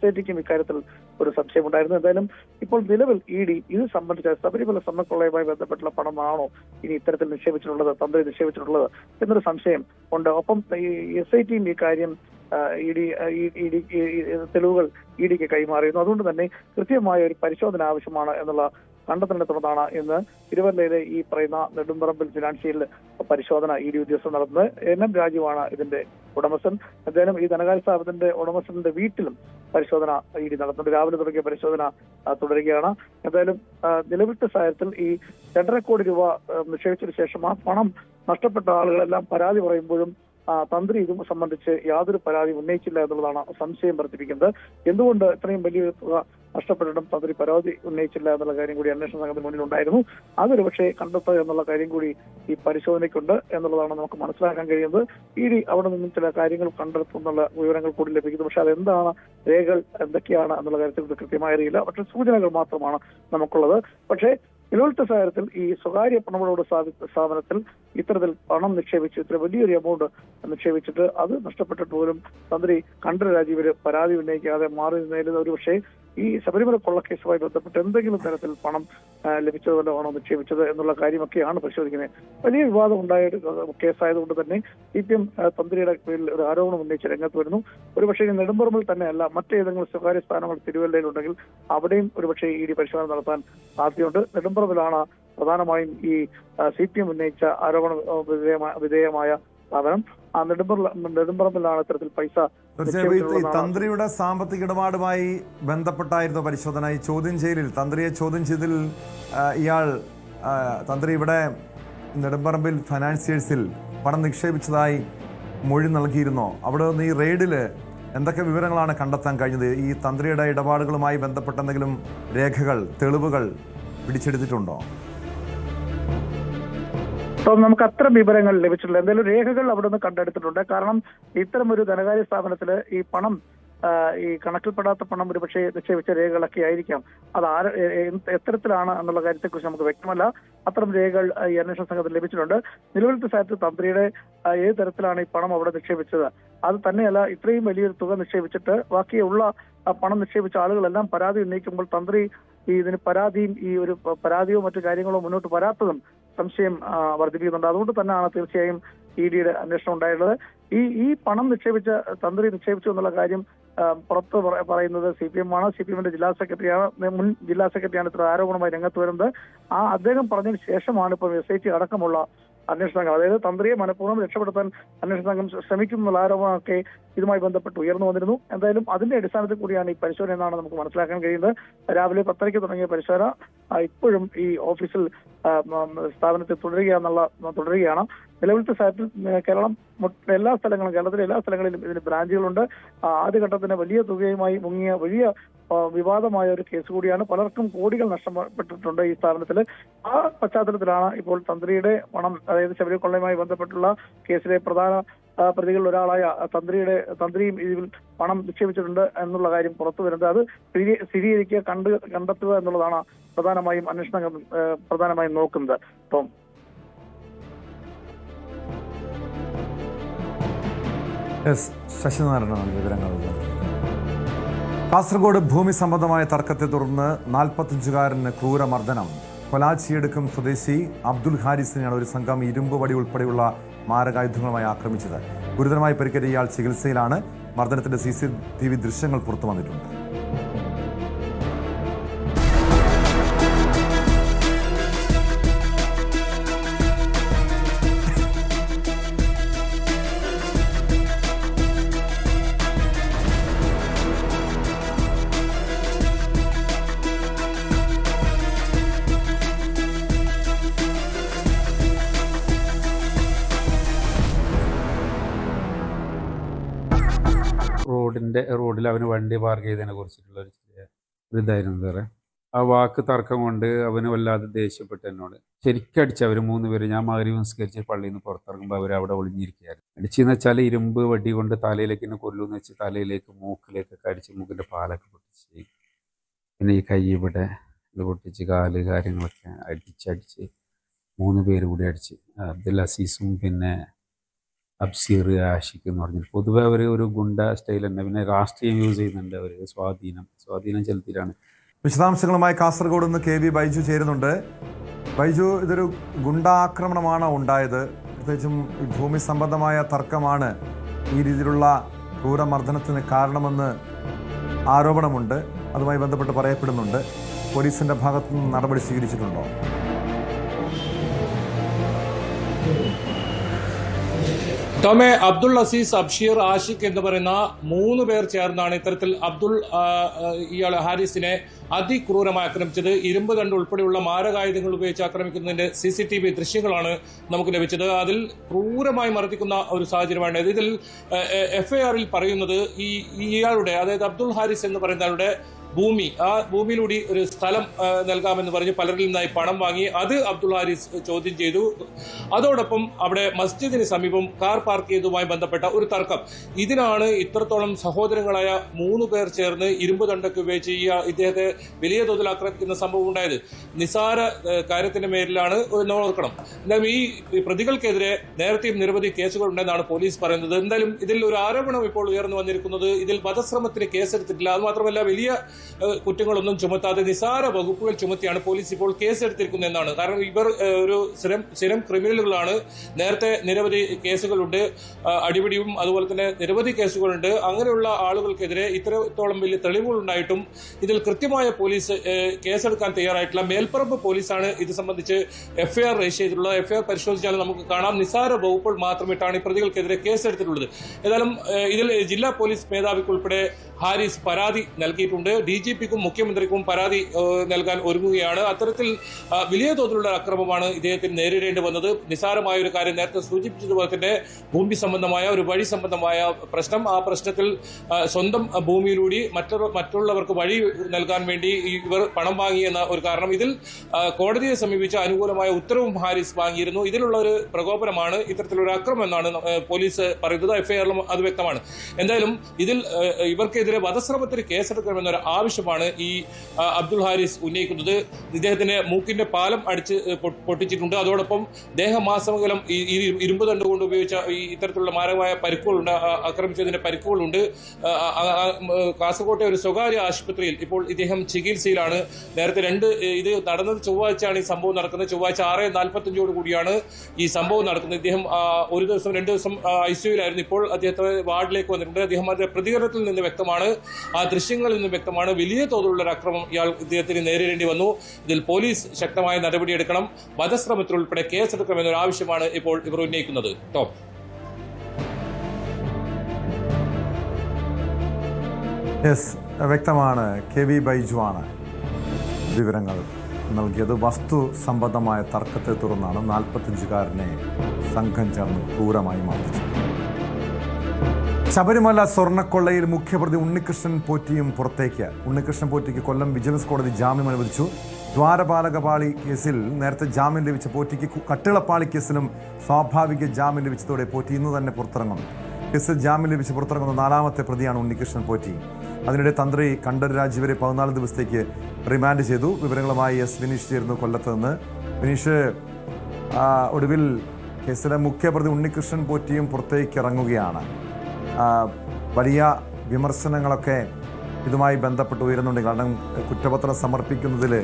SITക്കും ഇക്കാര്യത്തിൽ ഒരു സംശയമുണ്ടായിരുന്നു. എന്തായാലും ഇപ്പോൾ നിലവിൽ ED ഇത് സംബന്ധിച്ച ശബരിമല സ്വർണ്ണക്കൊള്ളയുമായി ബന്ധപ്പെട്ടുള്ള പണമാണോ ഇനി ഇത്തരത്തിൽ നിക്ഷേപിച്ചിട്ടുള്ളത്, തന്ത്രി നിക്ഷേപിച്ചിട്ടുള്ളത് എന്നൊരു സംശയം ഉണ്ട്. ഒപ്പം ഈ SITയും ഈ കാര്യം തെളിവുകൾ EDക്ക് കൈമാറിയിരുന്നു. അതുകൊണ്ട് തന്നെ കൃത്യമായ ഒരു പരിശോധന ആവശ്യമാണ് എന്നുള്ള കണ്ടെത്തലിനെ തുടർന്നാണ് ഇന്ന് തിരുവല്ലയിലെ ഈ പറയുന്ന നെടുമ്പറമ്പിൽ ഫിനാൻഷ്യൽ പരിശോധന ED ഉദ്യോഗസ്ഥർ നടത്തുന്നത്. NM രാജുവാണ് ഇതിന്റെ ഉടമസ്ഥൻ. എന്തായാലും ഈ ധനകാര്യ സ്ഥാപനത്തിന്റെ ഉടമസ്ഥന്റെ വീട്ടിലും പരിശോധന ED നടത്തുന്നുണ്ട്. രാവിലെ തുടങ്ങിയ പരിശോധന തുടരുകയാണ്. എന്തായാലും നിലവിലത്തെ സാഹചര്യത്തിൽ ഈ 2.5 കോടി രൂപ നിക്ഷേപിച്ചതിനു ശേഷം ആ പണം നഷ്ടപ്പെട്ട ആളുകളെല്ലാം പരാതി പറയുമ്പോഴും തന്ത്രി ഇതും സംബന്ധിച്ച് യാതൊരു പരാതി ഉന്നയിച്ചില്ല എന്നുള്ളതാണ് സംശയം വർദ്ധിപ്പിക്കുന്നത്. എന്തുകൊണ്ട് ഇത്രയും വലിയ തുക നഷ്ടപ്പെട്ടിട്ടും തന്ത്രി പരാതി ഉന്നയിച്ചില്ല എന്നുള്ള കാര്യം കൂടി അന്വേഷണ സംഘത്തിന് മുന്നിലുണ്ടായിരുന്നു. അതൊരു പക്ഷേ കണ്ടെത്തുക എന്നുള്ള കാര്യം കൂടി ഈ പരിശോധനയ്ക്കുണ്ട് എന്നുള്ളതാണ് നമുക്ക് മനസ്സിലാക്കാൻ കഴിയുന്നത്. ED അവിടെ നിന്നും ചില കാര്യങ്ങൾ കണ്ടെത്തുന്നുള്ള വിവരങ്ങൾ കൂടി ലഭിക്കുന്നു. പക്ഷെ അതെന്താണ്, രേഖകൾ എന്തൊക്കെയാണ് എന്നുള്ള കാര്യത്തിൽ കൃത്യമായി അറിയില്ല. പക്ഷെ സൂചനകൾ മാത്രമാണ് നമുക്കുള്ളത്. പക്ഷേ നിലവിലത്തെ സാഹചര്യത്തിൽ ഈ സ്വകാര്യ പണമുള്ള സ്ഥാപനത്തിൽ ഇത്തരത്തിൽ പണം നിക്ഷേപിച്ച് ഇത്ര വലിയൊരു എമൗണ്ട് നിക്ഷേപിച്ചിട്ട് അത് നഷ്ടപ്പെട്ടിട്ട് പോലും തന്ത്രി കണ്ഠരര് രാജീവര് പരാതി ഉന്നയിക്കാതെ മാറി നിന്നതിൽ ഒരു പക്ഷേ ഈ ശബരിമല കൊള്ളക്കേസുമായി ബന്ധപ്പെട്ട് എന്തെങ്കിലും തരത്തിൽ പണം ലഭിച്ചതുകൊണ്ടാണോ നിക്ഷേപിച്ചത് എന്നുള്ള കാര്യമൊക്കെയാണ് പരിശോധിക്കുന്നത്. വലിയ വിവാദം ഉണ്ടായ ഒരു കേസായതുകൊണ്ട് തന്നെ CPM തന്ത്രിയുടെ പേരിൽ ഒരു ആരോപണം ഉന്നയിച്ച് രംഗത്ത് വരുന്നു. ഒരുപക്ഷേ നെടുമ്പറമ്പിൽ തന്നെയല്ല, മറ്റേതെങ്കിലും സ്വകാര്യ സ്ഥാനങ്ങൾ തിരുവല്ലയിലുണ്ടെങ്കിൽ അവിടെയും ഒരുപക്ഷേ ED പരിശോധന നടത്താൻ സാധ്യതയുണ്ട്. നെടുമ്പറമ്പിലാണ് പ്രധാനമായും ഈ CPM ഉന്നയിച്ച ആരോപണ വിധേയമായ സ്ഥാപനം. ആ നെടുമ്പറമ്പിലാണ് ഇത്തരത്തിൽ പൈസ. തീർച്ചയായും ഈ തന്ത്രിയുടെ സാമ്പത്തിക ഇടപാടുമായി ബന്ധപ്പെട്ടായിരുന്നു പരിശോധന. ഈ ചോദ്യം ചെയ്യലിൽ തന്ത്രിയെ ചോദ്യം ചെയ്തതിൽ തന്ത്രി ഇവിടെ നെടുമ്പറമ്പിൽ ഫൈനാൻസിയേഴ്സിൽ പണം നിക്ഷേപിച്ചതായി മൊഴി നൽകിയിരുന്നോ? അവിടെ നിന്ന് ഈ റെയ്ഡില് എന്തൊക്കെ വിവരങ്ങളാണ് കണ്ടെത്താൻ കഴിഞ്ഞത്? ഈ തന്ത്രിയുടെ ഇടപാടുകളുമായി ബന്ധപ്പെട്ട എന്തെങ്കിലും രേഖകൾ, തെളിവുകൾ പിടിച്ചെടുത്തിട്ടുണ്ടോ? നമുക്ക് അത്ര വിവരങ്ങൾ ലഭിച്ചിട്ടില്ല. എന്തായാലും രേഖകൾ അവിടെ നിന്ന് കണ്ടെടുത്തിട്ടുണ്ട്. കാരണം ഇത്തരം ഒരു ധനകാര്യ സ്ഥാപനത്തില് ഈ പണം ഈ കണക്കിൽപ്പെടാത്ത പണം ഒരുപക്ഷെ നിക്ഷേപിച്ച രേഖകളൊക്കെ ആയിരിക്കാം. അത് എത്തരത്തിലാണ് എന്നുള്ള കാര്യത്തെക്കുറിച്ച് നമുക്ക് വ്യക്തമല്ല. അത്തരം രേഖകൾ ഈ അന്വേഷണ സംഘത്തിൽ ലഭിച്ചിട്ടുണ്ട്. നിലവിലത്തെ സാഹചര്യത്തിൽ തന്ത്രിയുടെ ഏത് തരത്തിലാണ് ഈ പണം അവിടെ നിക്ഷേപിച്ചത്, അത് തന്നെയല്ല ഇത്രയും വലിയൊരു തുക നിക്ഷേപിച്ചിട്ട് ബാക്കിയുള്ള പണം നിക്ഷേപിച്ച ആളുകളെല്ലാം പരാതി ഉന്നയിക്കുമ്പോൾ തന്ത്രി ഇതിന് പരാതിയോ മറ്റു കാര്യങ്ങളോ മുന്നോട്ട് വരാത്തതും സംശയം വർദ്ധിപ്പിക്കുന്നുണ്ട്. അതുകൊണ്ട് തന്നെയാണ് തീർച്ചയായും EDയുടെ അന്വേഷണം ഉണ്ടായിട്ടുള്ളത്. ഈ പണം തന്ത്രി നിക്ഷേപിച്ചു എന്നുള്ള കാര്യം പുറത്ത് പറയുന്നത് CPM ആണ്. CPMന്റെ ജില്ലാ സെക്രട്ടറിയാണ്, മുൻ ജില്ലാ സെക്രട്ടറിയാണ് ഇത്ര ആരോപണമായി രംഗത്ത് വരുന്നത്. അദ്ദേഹം പറഞ്ഞതിന് ശേഷമാണ് ഇപ്പോൾ SIT അടക്കമുള്ള അന്വേഷണ സംഘം, അതായത് തന്ത്രിയെ മനഃപൂർവ്വം രക്ഷപ്പെടുത്താൻ അന്വേഷണ സംഘം ശ്രമിക്കുന്നുള്ള ആരോപണമൊക്കെ ഇതുമായി ബന്ധപ്പെട്ട് ഉയർന്നു വന്നിരുന്നു. എന്തായാലും അതിന്റെ അടിസ്ഥാനത്തിൽ കൂടിയാണ് ഈ പരിശോധന എന്നാണ് നമുക്ക് മനസ്സിലാക്കാൻ കഴിയുന്നത്. രാവിലെ 10:30 തുടങ്ങിയ പരിശോധന ഇപ്പോഴും ഈ ഓഫീസിൽ സ്ഥാപനത്തിൽ തുടരുകയാണ്. നിലവിലത്തെ സാഹചര്യത്തിൽ കേരളത്തിലെ എല്ലാ സ്ഥലങ്ങളിലും ഇതിന് ബ്രാഞ്ചുകളുണ്ട്. ആദ്യഘട്ടത്തിന് വലിയ തുകയുമായി മുങ്ങിയ വലിയ വിവാദമായ ഒരു കേസ് കൂടിയാണ്. പലർക്കും കോടികൾ നഷ്ടപ്പെട്ടിട്ടുണ്ട് ഈ സ്ഥാപനത്തിൽ. ആ പശ്ചാത്തലത്തിലാണ് ഇപ്പോൾ തന്ത്രിയുടെ പണം, അതായത് ശബരിമലയുമായി ബന്ധപ്പെട്ടുള്ള കേസിലെ പ്രധാന പ്രതികളിൽ ഒരാളായ തന്ത്രിയും ഇതിൽ പണം നിക്ഷേപിച്ചിട്ടുണ്ട് എന്നുള്ള കാര്യം പുറത്തു വരുന്നത്. അത് സ്ഥിരീകരിക്കുക, കണ്ടെത്തുക എന്നുള്ളതാണ് പ്രധാനമായും അന്വേഷണം നോക്കുന്നത്. അപ്പം ശശിനാരായണ വിവരങ്ങൾ. കാസർഗോഡ് ഭൂമി സംബന്ധമായ തർക്കത്തെ തുടർന്ന് 45-കാരന് ക്രൂരമർദ്ദനം. കൊലാച്ചിയടുക്കം സ്വദേശി അബ്ദുൽ ഹാരിസിനെയാണ് ഒരു സംഘം ഇരുമ്പ് വടി ഉൾപ്പെടെയുള്ള മാരകായുധങ്ങളുമായി ആക്രമിച്ചത്. ഗുരുതരമായി പരിക്കേറ്റ ഇയാൾ ചികിത്സയിലാണ്. മർദ്ദനത്തിന്റെ CCTV ദൃശ്യങ്ങൾ പുറത്തു വന്നിട്ടുണ്ട്. റോഡിൽ അവന് വണ്ടി പാർക്ക് ചെയ്തതിനെ കുറിച്ചിട്ടുള്ള ഒരു ഇതായിരുന്നു സാറേ. ആ വാക്ക് തർക്കം കൊണ്ട് അവന് വല്ലാതെ ദേഷ്യപ്പെട്ടു എന്നോട്. ശരിക്കും അടിച്ചു. അവർ 3 പേര്, ഞാൻ മഗ്‌രിബ് നിസ്കരിച്ച് പള്ളിയിൽ നിന്ന് പുറത്തിറങ്ങുമ്പോൾ അവർ അവിടെ ഒളിഞ്ഞിരിക്കുകയായിരുന്നു. അടിച്ചെന്ന് വെച്ചാൽ ഇരുമ്പ് വടി കൊണ്ട് തലയിലേക്ക് എന്നെ കൊല്ലുമെന്ന് വെച്ച് തലയിലേക്ക് മൂക്കിലേക്കൊക്കെ അടിച്ച് മൂക്കിൻ്റെ പാലൊക്കെ പൊട്ടിച്ച്, പിന്നെ ഈ കൈ ഇവിടെ ഇത് പൊട്ടിച്ച്, കാല് കാര്യങ്ങളൊക്കെ അടിച്ച് 3 പേര് കൂടി അടിച്ച്. അബ്ദുൽ അസീസും പിന്നെ അബ്സീർ, ആഷിഖ് എന്ന് പറഞ്ഞിട്ട് പൊതുവെ അവർ ഒരു ഗുണ്ട സ്റ്റൈൽ തന്നെ. പിന്നെ രാഷ്ട്രീയം യൂസ് ചെയ്യുന്നുണ്ട് അവർ, സ്വാധീനം ചെലുത്തിയിട്ടാണ്. വിശദാംശങ്ങളുമായി കാസർഗോഡ് നിന്ന് KV ബൈജു ചേരുന്നുണ്ട്. ബൈജു, ഇതൊരു ഗുണ്ടാക്രമണമാണോ ഉണ്ടായത്? പ്രത്യേകിച്ചും ഈ ഭൂമി സംബന്ധമായ തർക്കമാണ് ഈ രീതിയിലുള്ള ക്രൂരമർദ്ദനത്തിന് കാരണമെന്ന് ആരോപണമുണ്ട്. അതുമായി ബന്ധപ്പെട്ട് പറയപ്പെടുന്നുണ്ട്. പോലീസിന്റെ ഭാഗത്തു നിന്ന് നടപടി സ്വീകരിച്ചിട്ടുണ്ടോ? ടോമെ, അബ്ദുൾ അസീസ്, അബ്ഷീർ, ആഷിഖ് എന്ന് പറയുന്ന 3 പേർ ചേർന്നാണ് ഇത്തരത്തിൽ ഇയാൾ ഹാരിസിനെ അതിക്രൂരമായി ആക്രമിച്ചത്. ഇരുമ്പ് ദണ്ട് ഉൾപ്പെടെയുള്ള മാരകായുധങ്ങൾ ഉപയോഗിച്ച് ആക്രമിക്കുന്നതിന്റെ CCTV ദൃശ്യങ്ങളാണ് നമുക്ക് ലഭിച്ചത്. അതിൽ ക്രൂരമായി മർദ്ദിക്കുന്ന ഒരു സാഹചര്യമാണ്. ഇതിൽ FIR-ൽ പറയുന്നത് ഇയാളുടെ, അതായത് അബ്ദുൾ ഹാരിസ് എന്ന് പറയുന്ന ആളുടെ ഭൂമി, ആ ഭൂമിയിലൂടെ ഒരു സ്ഥലം നൽകാമെന്ന് പറഞ്ഞ് പലരിൽ നിന്നായി പണം വാങ്ങി. അത് അബ്ദുൾ ഹാരിസ് ചോദ്യം ചെയ്തു. അതോടൊപ്പം അവിടെ മസ്ജിദിന് സമീപം കാർ പാർക്ക് ചെയ്തതുമായി ബന്ധപ്പെട്ട ഒരു തർക്കം. ഇതിനാണ് ഇത്രത്തോളം സഹോദരങ്ങളായ 3 പേർ ചേർന്ന് ഇരുമ്പ് ദണ്ടൊക്കെ ഉപയോഗിച്ച് ഇദ്ദേഹത്തെ വലിയ തോതിൽ ആക്രമിക്കുന്ന സംഭവം ഉണ്ടായത്. നിസാര കാര്യത്തിന്റെ പേരിലാണ് ഓർക്കണം. എന്തായാലും ഈ പ്രതികൾക്കെതിരെ നേരത്തെയും നിരവധി കേസുകൾ ഉണ്ടെന്നാണ് പോലീസ് പറയുന്നത്. എന്തായാലും ഇതിൽ ഒരു ആരോപണം ഇപ്പോൾ ഉയർന്നു വന്നിരിക്കുന്നത്, ഇതിൽ വധശ്രമത്തിന് കേസെടുത്തിട്ടില്ല, അത് മാത്രമല്ല വലിയ കുറ്റങ്ങളൊന്നും ചുമത്താതെ നിസാര വകുപ്പുകൾ ചുമത്തിയാണ് പോലീസ് ഇപ്പോൾ കേസെടുത്തിരിക്കുന്നത് എന്നാണ്. കാരണം ഇവർ ഒരു സ്ഥിരം ക്രിമിനലുകളാണ്. നേരത്തെ നിരവധി കേസുകളുണ്ട്, അടിപിടിയും അതുപോലെ തന്നെ നിരവധി കേസുകളുണ്ട്. അങ്ങനെയുള്ള ആളുകൾക്കെതിരെ ഇത്രത്തോളം വലിയ തെളിവുകൾ ഉണ്ടായിട്ടും ഇതിൽ കൃത്യമായ പോലീസ് കേസെടുക്കാൻ തയ്യാറായിട്ടില്ല. മേൽപ്പറമ്പ് പോലീസാണ് ഇത് സംബന്ധിച്ച് FIR രജിസ്റ്റർ ചെയ്തിട്ടുള്ളത്. FIR പരിശോധിച്ചാൽ നമുക്ക് കാണാം നിസാര വകുപ്പുകൾ മാത്രമിട്ടാണ് ഈ പ്രതികൾക്കെതിരെ കേസെടുത്തിട്ടുള്ളത്. ഏതായാലും ഇതിൽ ജില്ലാ പോലീസ് മേധാവിക്കുൾപ്പെടെ ഹാരിസ് പരാതി നൽകിയിട്ടുണ്ട്. DGP-ക്കും മുഖ്യമന്ത്രിക്കും പരാതി നൽകാൻ ഒരുങ്ങുകയാണ്. അത്തരത്തിൽ വലിയ തോതിലുള്ള അക്രമമാണ് ഇദ്ദേഹത്തിന് നേരിടേണ്ടി വന്നത്. നിസാരമായ ഒരു കാര്യം, നേരത്തെ സൂചിപ്പിച്ചതുപോലെ തന്നെ ഭൂമി സംബന്ധമായ ഒരു വഴി സംബന്ധമായ പ്രശ്നം. ആ പ്രശ്നത്തിൽ സ്വന്തം ഭൂമിയിലൂടെ മറ്റുള്ളവർക്ക് വഴി നൽകാൻ വേണ്ടി ഇവർ പണം വാങ്ങി എന്ന ഒരു കാരണം. ഇതിൽ കോടതിയെ സമീപിച്ച അനുകൂലമായ ഉത്തരവും ഹാരിസ് വാങ്ങിയിരുന്നു. ഇതിലുള്ള ഒരു പ്രകോപനമാണ് ഇത്തരത്തിലൊരു അക്രമം എന്നാണ് പോലീസ് പറയുന്നത്. FIR-ലും അത് വ്യക്തമാണ്. എന്തായാലും ഇതിൽ ഇവർക്കെതിരെ വധശ്രമത്തിന് കേസെടുക്കണമെന്നൊരു ആവശ്യമാണ് ഈ അബ്ദുൾ ഹാരിസ് ഉന്നയിക്കുന്നത്. ഇദ്ദേഹത്തിന്റെ മൂക്കിന്റെ പാലം അടിച്ച് പൊട്ടിച്ചിട്ടുണ്ട്. അതോടൊപ്പം ദേഹമാസമംഗലം ഈ ഇരുമ്പ് ദണ്ട് കൊണ്ട് ഉപയോഗിച്ച ഇത്തരത്തിലുള്ള മാരകമായ പരിക്കുകളുണ്ട്, ആക്രമിച്ചതിന്റെ പരിക്കുകളുണ്ട്. കാസർകോട്ടെ ഒരു സ്വകാര്യ ആശുപത്രിയിൽ ഇപ്പോൾ ഇദ്ദേഹം ചികിത്സയിലാണ്. നേരത്തെ ഇത് നടന്നത് ചൊവ്വാഴ്ചയാണ് ഈ സംഭവം നടക്കുന്നത്. ചൊവ്വാഴ്ച 6:45 കൂടിയാണ് ഈ സംഭവം നടക്കുന്നത്. ഇദ്ദേഹം 1 ദിവസം 2 ദിവസം ICU-ലായിരുന്നു. ഇപ്പോൾ അദ്ദേഹത്തെ വാർഡിലേക്ക് വന്നിട്ടുണ്ട്. അദ്ദേഹത്തിന്റെ പ്രതികരണത്തിൽ നിന്ന് വ്യക്തമാണ്, ആ ദൃശ്യങ്ങളിൽ നിന്ന് വ്യക്തമാണ്, വലിയ തോതിലുള്ള ഒരു അക്രമം ഇദ്ദേഹത്തിന് നേരിടേണ്ടി വന്നു. ഇതിൽ പോലീസ് ശക്തമായ നടപടിയെടുക്കണം, വധശ്രമത്തിലുൾപ്പെടെ കേസെടുക്കണമെന്നൊരു ആവശ്യമാണ് ഇപ്പോൾ ഇവർ ഉന്നയിക്കുന്നത്. ടോം. വ്യക്തമാണ്. KV ബൈജു ആണ് വിവരങ്ങൾ നൽകിയത്. വസ്തു സംബന്ധമായ തർക്കത്തെ തുടർന്നാണ് 45-കാരനെ സംഘം ചേർന്ന് ക്രൂരമായി മർദ്ദിച്ചത്. ശബരിമല സ്വർണ്ണക്കൊള്ളയിൽ മുഖ്യപ്രതി ഉണ്ണികൃഷ്ണൻ പോറ്റിയും പുറത്തേക്ക്. ഉണ്ണികൃഷ്ണൻ പോറ്റിക്ക് കൊല്ലം വിജിലൻസ് കോടതി ജാമ്യം അനുവദിച്ചു. ദ്വാരപാലകപാളി കേസിൽ നേരത്തെ ജാമ്യം ലഭിച്ച പോറ്റിക്ക് കട്ടിളപ്പാളി കേസിലും സ്വാഭാവിക ജാമ്യം ലഭിച്ചതോടെ പോറ്റി ഇന്ന് തന്നെ പുറത്തിറങ്ങും. കേസിൽ ജാമ്യം ലഭിച്ച് പുറത്തിറങ്ങുന്ന 4ാമത്തെ പ്രതിയാണ് ഉണ്ണികൃഷ്ണൻ പോറ്റി. അതിനിടെ തന്ത്രി കണ്ഠര് രാജ് ഇവരെ 14 ദിവസത്തേക്ക് റിമാൻഡ് ചെയ്തു. വിവരങ്ങളുമായി വിനീഷ് ചേരുന്നു കൊല്ലത്ത് നിന്ന്. വിനീഷ്, ഒടുവിൽ കേസിലെ മുഖ്യപ്രതി ഉണ്ണികൃഷ്ണൻ പോറ്റിയും പുറത്തേക്ക് ഇറങ്ങുകയാണ്. വലിയ വിമർശനങ്ങളൊക്കെ ഇതുമായി ബന്ധപ്പെട്ട് ഉയരുന്നുണ്ട്. കാരണം കുറ്റപത്രം സമർപ്പിക്കുന്നതിൽ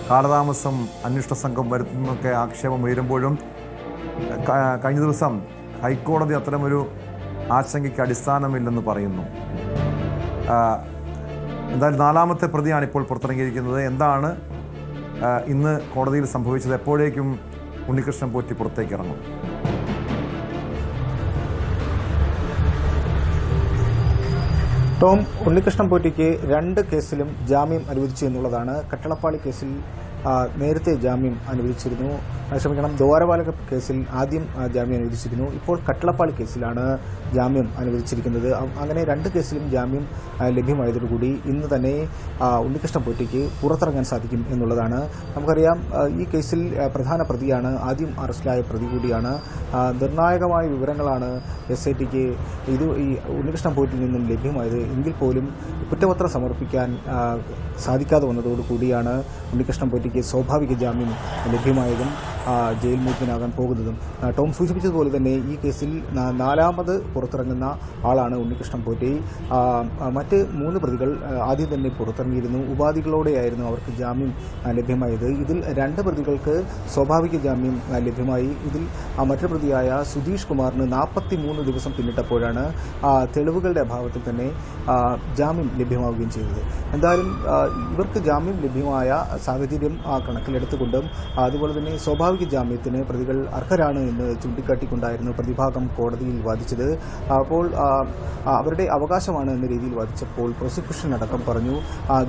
കാലതാമസം അന്വേഷണ സംഘം വരുത്തുന്നൊക്കെ ആക്ഷേപം ഉയരുമ്പോഴും കഴിഞ്ഞ ദിവസം ഹൈക്കോടതി അത്തരമൊരു ആശങ്കയ്ക്ക് അടിസ്ഥാനമില്ലെന്ന് പറയുന്നു. എന്തായാലും 4ാമത്തെ പ്രതിയാണ് ഇപ്പോൾ പുറത്തിറങ്ങിയിരിക്കുന്നത്. എന്താണ് ഇന്ന് കോടതിയിൽ സംഭവിച്ചത്? എപ്പോഴേക്കും ഉണ്ണികൃഷ്ണൻ പോറ്റി പുറത്തേക്ക് ഇറങ്ങും? ടോം, ഉണ്ണികൃഷ്ണൻ പോറ്റിക്ക് 2 കേസിലും ജാമ്യം അനുവദിച്ചു എന്നുള്ളതാണ്. കട്ടിളപ്പാളി കേസിൽ നേരത്തെ ജാമ്യം അനുവദിച്ചിരുന്നു. ദ്വാരപാലക കേസിൽ ആദ്യം ജാമ്യം അനുവദിച്ചിരുന്നു. ഇപ്പോൾ കട്ടിളപ്പാളി കേസിലാണ് ജാമ്യം അനുവദിച്ചിരിക്കുന്നത്. അങ്ങനെ 2 കേസിലും ജാമ്യം ലഭ്യമായതോടുകൂടി ഇന്ന് തന്നെ ഉണ്ണികൃഷ്ണൻ പോറ്റിക്ക് പുറത്തിറങ്ങാൻ സാധിക്കും എന്നുള്ളതാണ്. നമുക്കറിയാം, ഈ കേസിൽ പ്രധാന പ്രതിയാണ്, ആദ്യം അറസ്റ്റിലായ പ്രതി കൂടിയാണ്. നിർണായകമായ വിവരങ്ങളാണ് SITക്ക് ഈ ഉണ്ണികൃഷ്ണൻ പോറ്റിയിൽ നിന്നും ലഭ്യമായത്. എങ്കിൽ പോലും കുറ്റപത്രം സമർപ്പിക്കാൻ സാധിക്കാതെ വന്നതോടുകൂടിയാണ് ഉണ്ണികൃഷ്ണൻ പോറ്റിക്ക് സ്വാഭാവിക ജാമ്യം ലഭ്യമായതും. ജയിൽ മോചിതനാകാൻ പോകുന്നതും. ടോം സൂചിപ്പിച്ചതുപോലെ തന്നെ ഈ കേസിൽ 4ാമത് പുറത്തിറങ്ങുന്ന ആളാണ് ഉണ്ണികൃഷ്ണൻ പോറ്റി. മറ്റ് 3 പ്രതികൾ ആദ്യം തന്നെ പുറത്തിറങ്ങിയിരുന്നു. ഉപാധികളോടെയായിരുന്നു അവർക്ക് ജാമ്യം ലഭ്യമായത്. ഇതിൽ 2 പ്രതികൾക്ക് സ്വാഭാവിക ജാമ്യം ലഭ്യമായി. ഇതിൽ മറ്റൊരു പ്രതിയായ സുധീഷ് കുമാറിന് 43 ദിവസം പിന്നിട്ടപ്പോഴാണ് തെളിവുകളുടെ അഭാവത്തിൽ തന്നെ ജാമ്യം ലഭ്യമാവുകയും ചെയ്തത്. എന്തായാലും ഇവർക്ക് ജാമ്യം ലഭ്യമായ സാഹചര്യം കണക്കിലെടുത്തുകൊണ്ടും അതുപോലെ തന്നെ സ്വാഭാവിക ജാമ്യത്തിന് പ്രതികൾ അർഹരാണ് എന്ന് ചൂണ്ടിക്കാട്ടിക്കൊണ്ടായിരുന്നു പ്രതിഭാഗം കോടതിയിൽ വാദിച്ചത്. അപ്പോൾ അവരുടെ അവകാശമാണ് എന്ന രീതിയിൽ വാദിച്ചപ്പോൾ പ്രോസിക്യൂഷൻ അടക്കം പറഞ്ഞു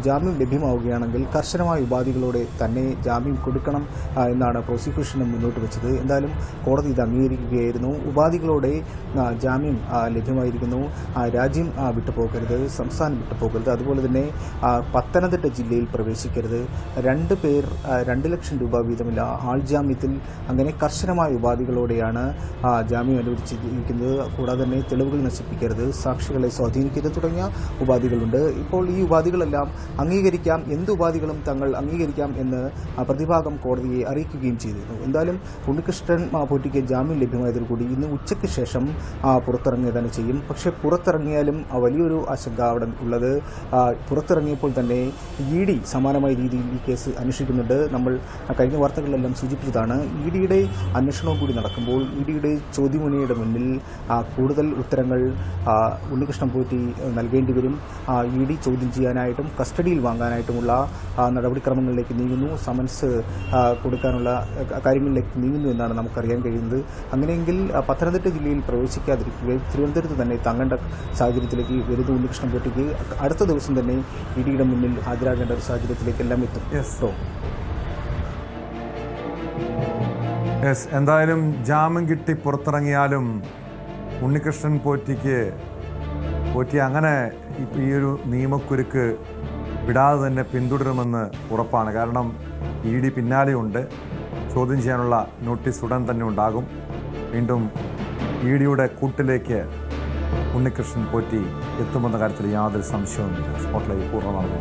ജാമ്യം ലഭ്യമാവുകയാണെങ്കിൽ കർശനമായ ഉപാധികളോടെ തന്നെ ജാമ്യം കൊടുക്കണം എന്നാണ് പ്രോസിക്യൂഷന് മുന്നോട്ട് വെച്ചത്. എന്തായാലും കോടതി ഇത് അംഗീകരിക്കുകയായിരുന്നു. ഉപാധികളോടെ ജാമ്യം ലഭ്യമായിരിക്കുന്നു. രാജ്യം വിട്ടുപോകരുത്, സംസ്ഥാനം വിട്ടുപോകരുത്, അതുപോലെ തന്നെ പത്തനംതിട്ട ജില്ലയിൽ പ്രവേശിക്കരുത്, 2 പേർ 2 ലക്ഷം രൂപ വീതമില്ല ആൾജാമ്യത്തിൽ, അങ്ങനെ കർശനമായ ഉപാധികളോടെയാണ് ജാമ്യം അനുവദിച്ചിരിക്കുന്നത്. കൂടാതെ തന്നെ തെളിവുകൾ നശിപ്പിക്കരുത്, സാക്ഷികളെ സ്വാധീനിക്കരുത് തുടങ്ങിയ ഉപാധികളുണ്ട്. ഇപ്പോൾ ഈ ഉപാധികളെല്ലാം അംഗീകരിക്കാം, എന്ത് ഉപാധികളും തങ്ങൾ അംഗീകരിക്കാം എന്ന് പ്രതിഭാഗം കോടതിയെ അറിയിക്കുകയും ചെയ്തിരുന്നു. എന്തായാലും ഉണ്ണികൃഷ്ണൻ പോറ്റിക്ക് ജാമ്യം ലഭ്യമായതോടുകൂടി ഇന്ന് ഉച്ചയ്ക്ക് ശേഷം പുറത്തിറങ്ങുക തന്നെ ചെയ്യും. പക്ഷേ പുറത്തിറങ്ങിയാലും വലിയൊരു ആശങ്ക അവിടെ ഉള്ളത്, പുറത്തിറങ്ങിയപ്പോൾ തന്നെ ED സമാനമായ രീതിയിൽ ഈ കേസ് അന്വേഷിക്കുന്നുണ്ട്. നമ്മൾ കഴിഞ്ഞ വാർത്തകളിലെല്ലാം സൂചിപ്പിച്ചതാണ്. EDയുടെ അന്വേഷണവും കൂടി നടക്കുമ്പോൾ EDയുടെ ചോദ്യമുനയുടെ മുന്നിൽ കൂടുതൽ ഉത്തരങ്ങൾ ഉണ്ണികൃഷ്ണൻ പോറ്റി നൽകേണ്ടി വരും. ED ചോദ്യം ചെയ്യാനായിട്ടും കസ്റ്റഡിയിൽ വാങ്ങാനായിട്ടുമുള്ള നടപടിക്രമങ്ങളിലേക്ക് നീങ്ങുന്നു, സമൻസ് കൊടുക്കാനുള്ള കാര്യങ്ങളിലേക്ക് നീങ്ങുന്നു എന്നാണ് നമുക്കറിയാൻ കഴിയുന്നത്. അങ്ങനെയെങ്കിൽ പത്തനംതിട്ട ജില്ലയിൽ പ്രവേശിക്കാതിരിക്കുകയും തിരുവനന്തപുരത്ത് തന്നെ തങ്ങേണ്ട സാഹചര്യത്തിലേക്ക് വരുന്ന ഉണ്ണികൃഷ്ണൻ പോറ്റിക്ക് അടുത്ത ദിവസം തന്നെ EDയുടെ മുന്നിൽ ഹാജരാകേണ്ട ഒരു സാഹചര്യത്തിലേക്ക് എല്ലാം എത്തും. എന്തായാലും ജാമ്യം കിട്ടി പുറത്തിറങ്ങിയാലും ഉണ്ണികൃഷ്ണൻ പോറ്റി അങ്ങനെ ഈ ഒരു നിയമക്കുരുക്ക് വിടാതെ തന്നെ പിന്തുടരുമെന്ന് ഉറപ്പാണ്. കാരണം ED പിന്നാലെയുണ്ട്, ചോദ്യം ചെയ്യാനുള്ള നോട്ടീസ് ഉടൻ തന്നെ ഉണ്ടാകും. വീണ്ടും EDയുടെ കൂട്ടിലേക്ക് ഉണ്ണികൃഷ്ണൻ പോറ്റി എത്തുമെന്ന കാര്യത്തിൽ യാതൊരു സംശയവുമില്ല. സ്പോട്ട്ലൈറ്റ് പൂർണ്ണമാകും.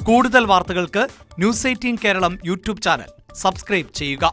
കൂടുതൽ വാർത്തകൾക്ക് News 18 Keralam YouTube channel subscribe ചെയ്യുക.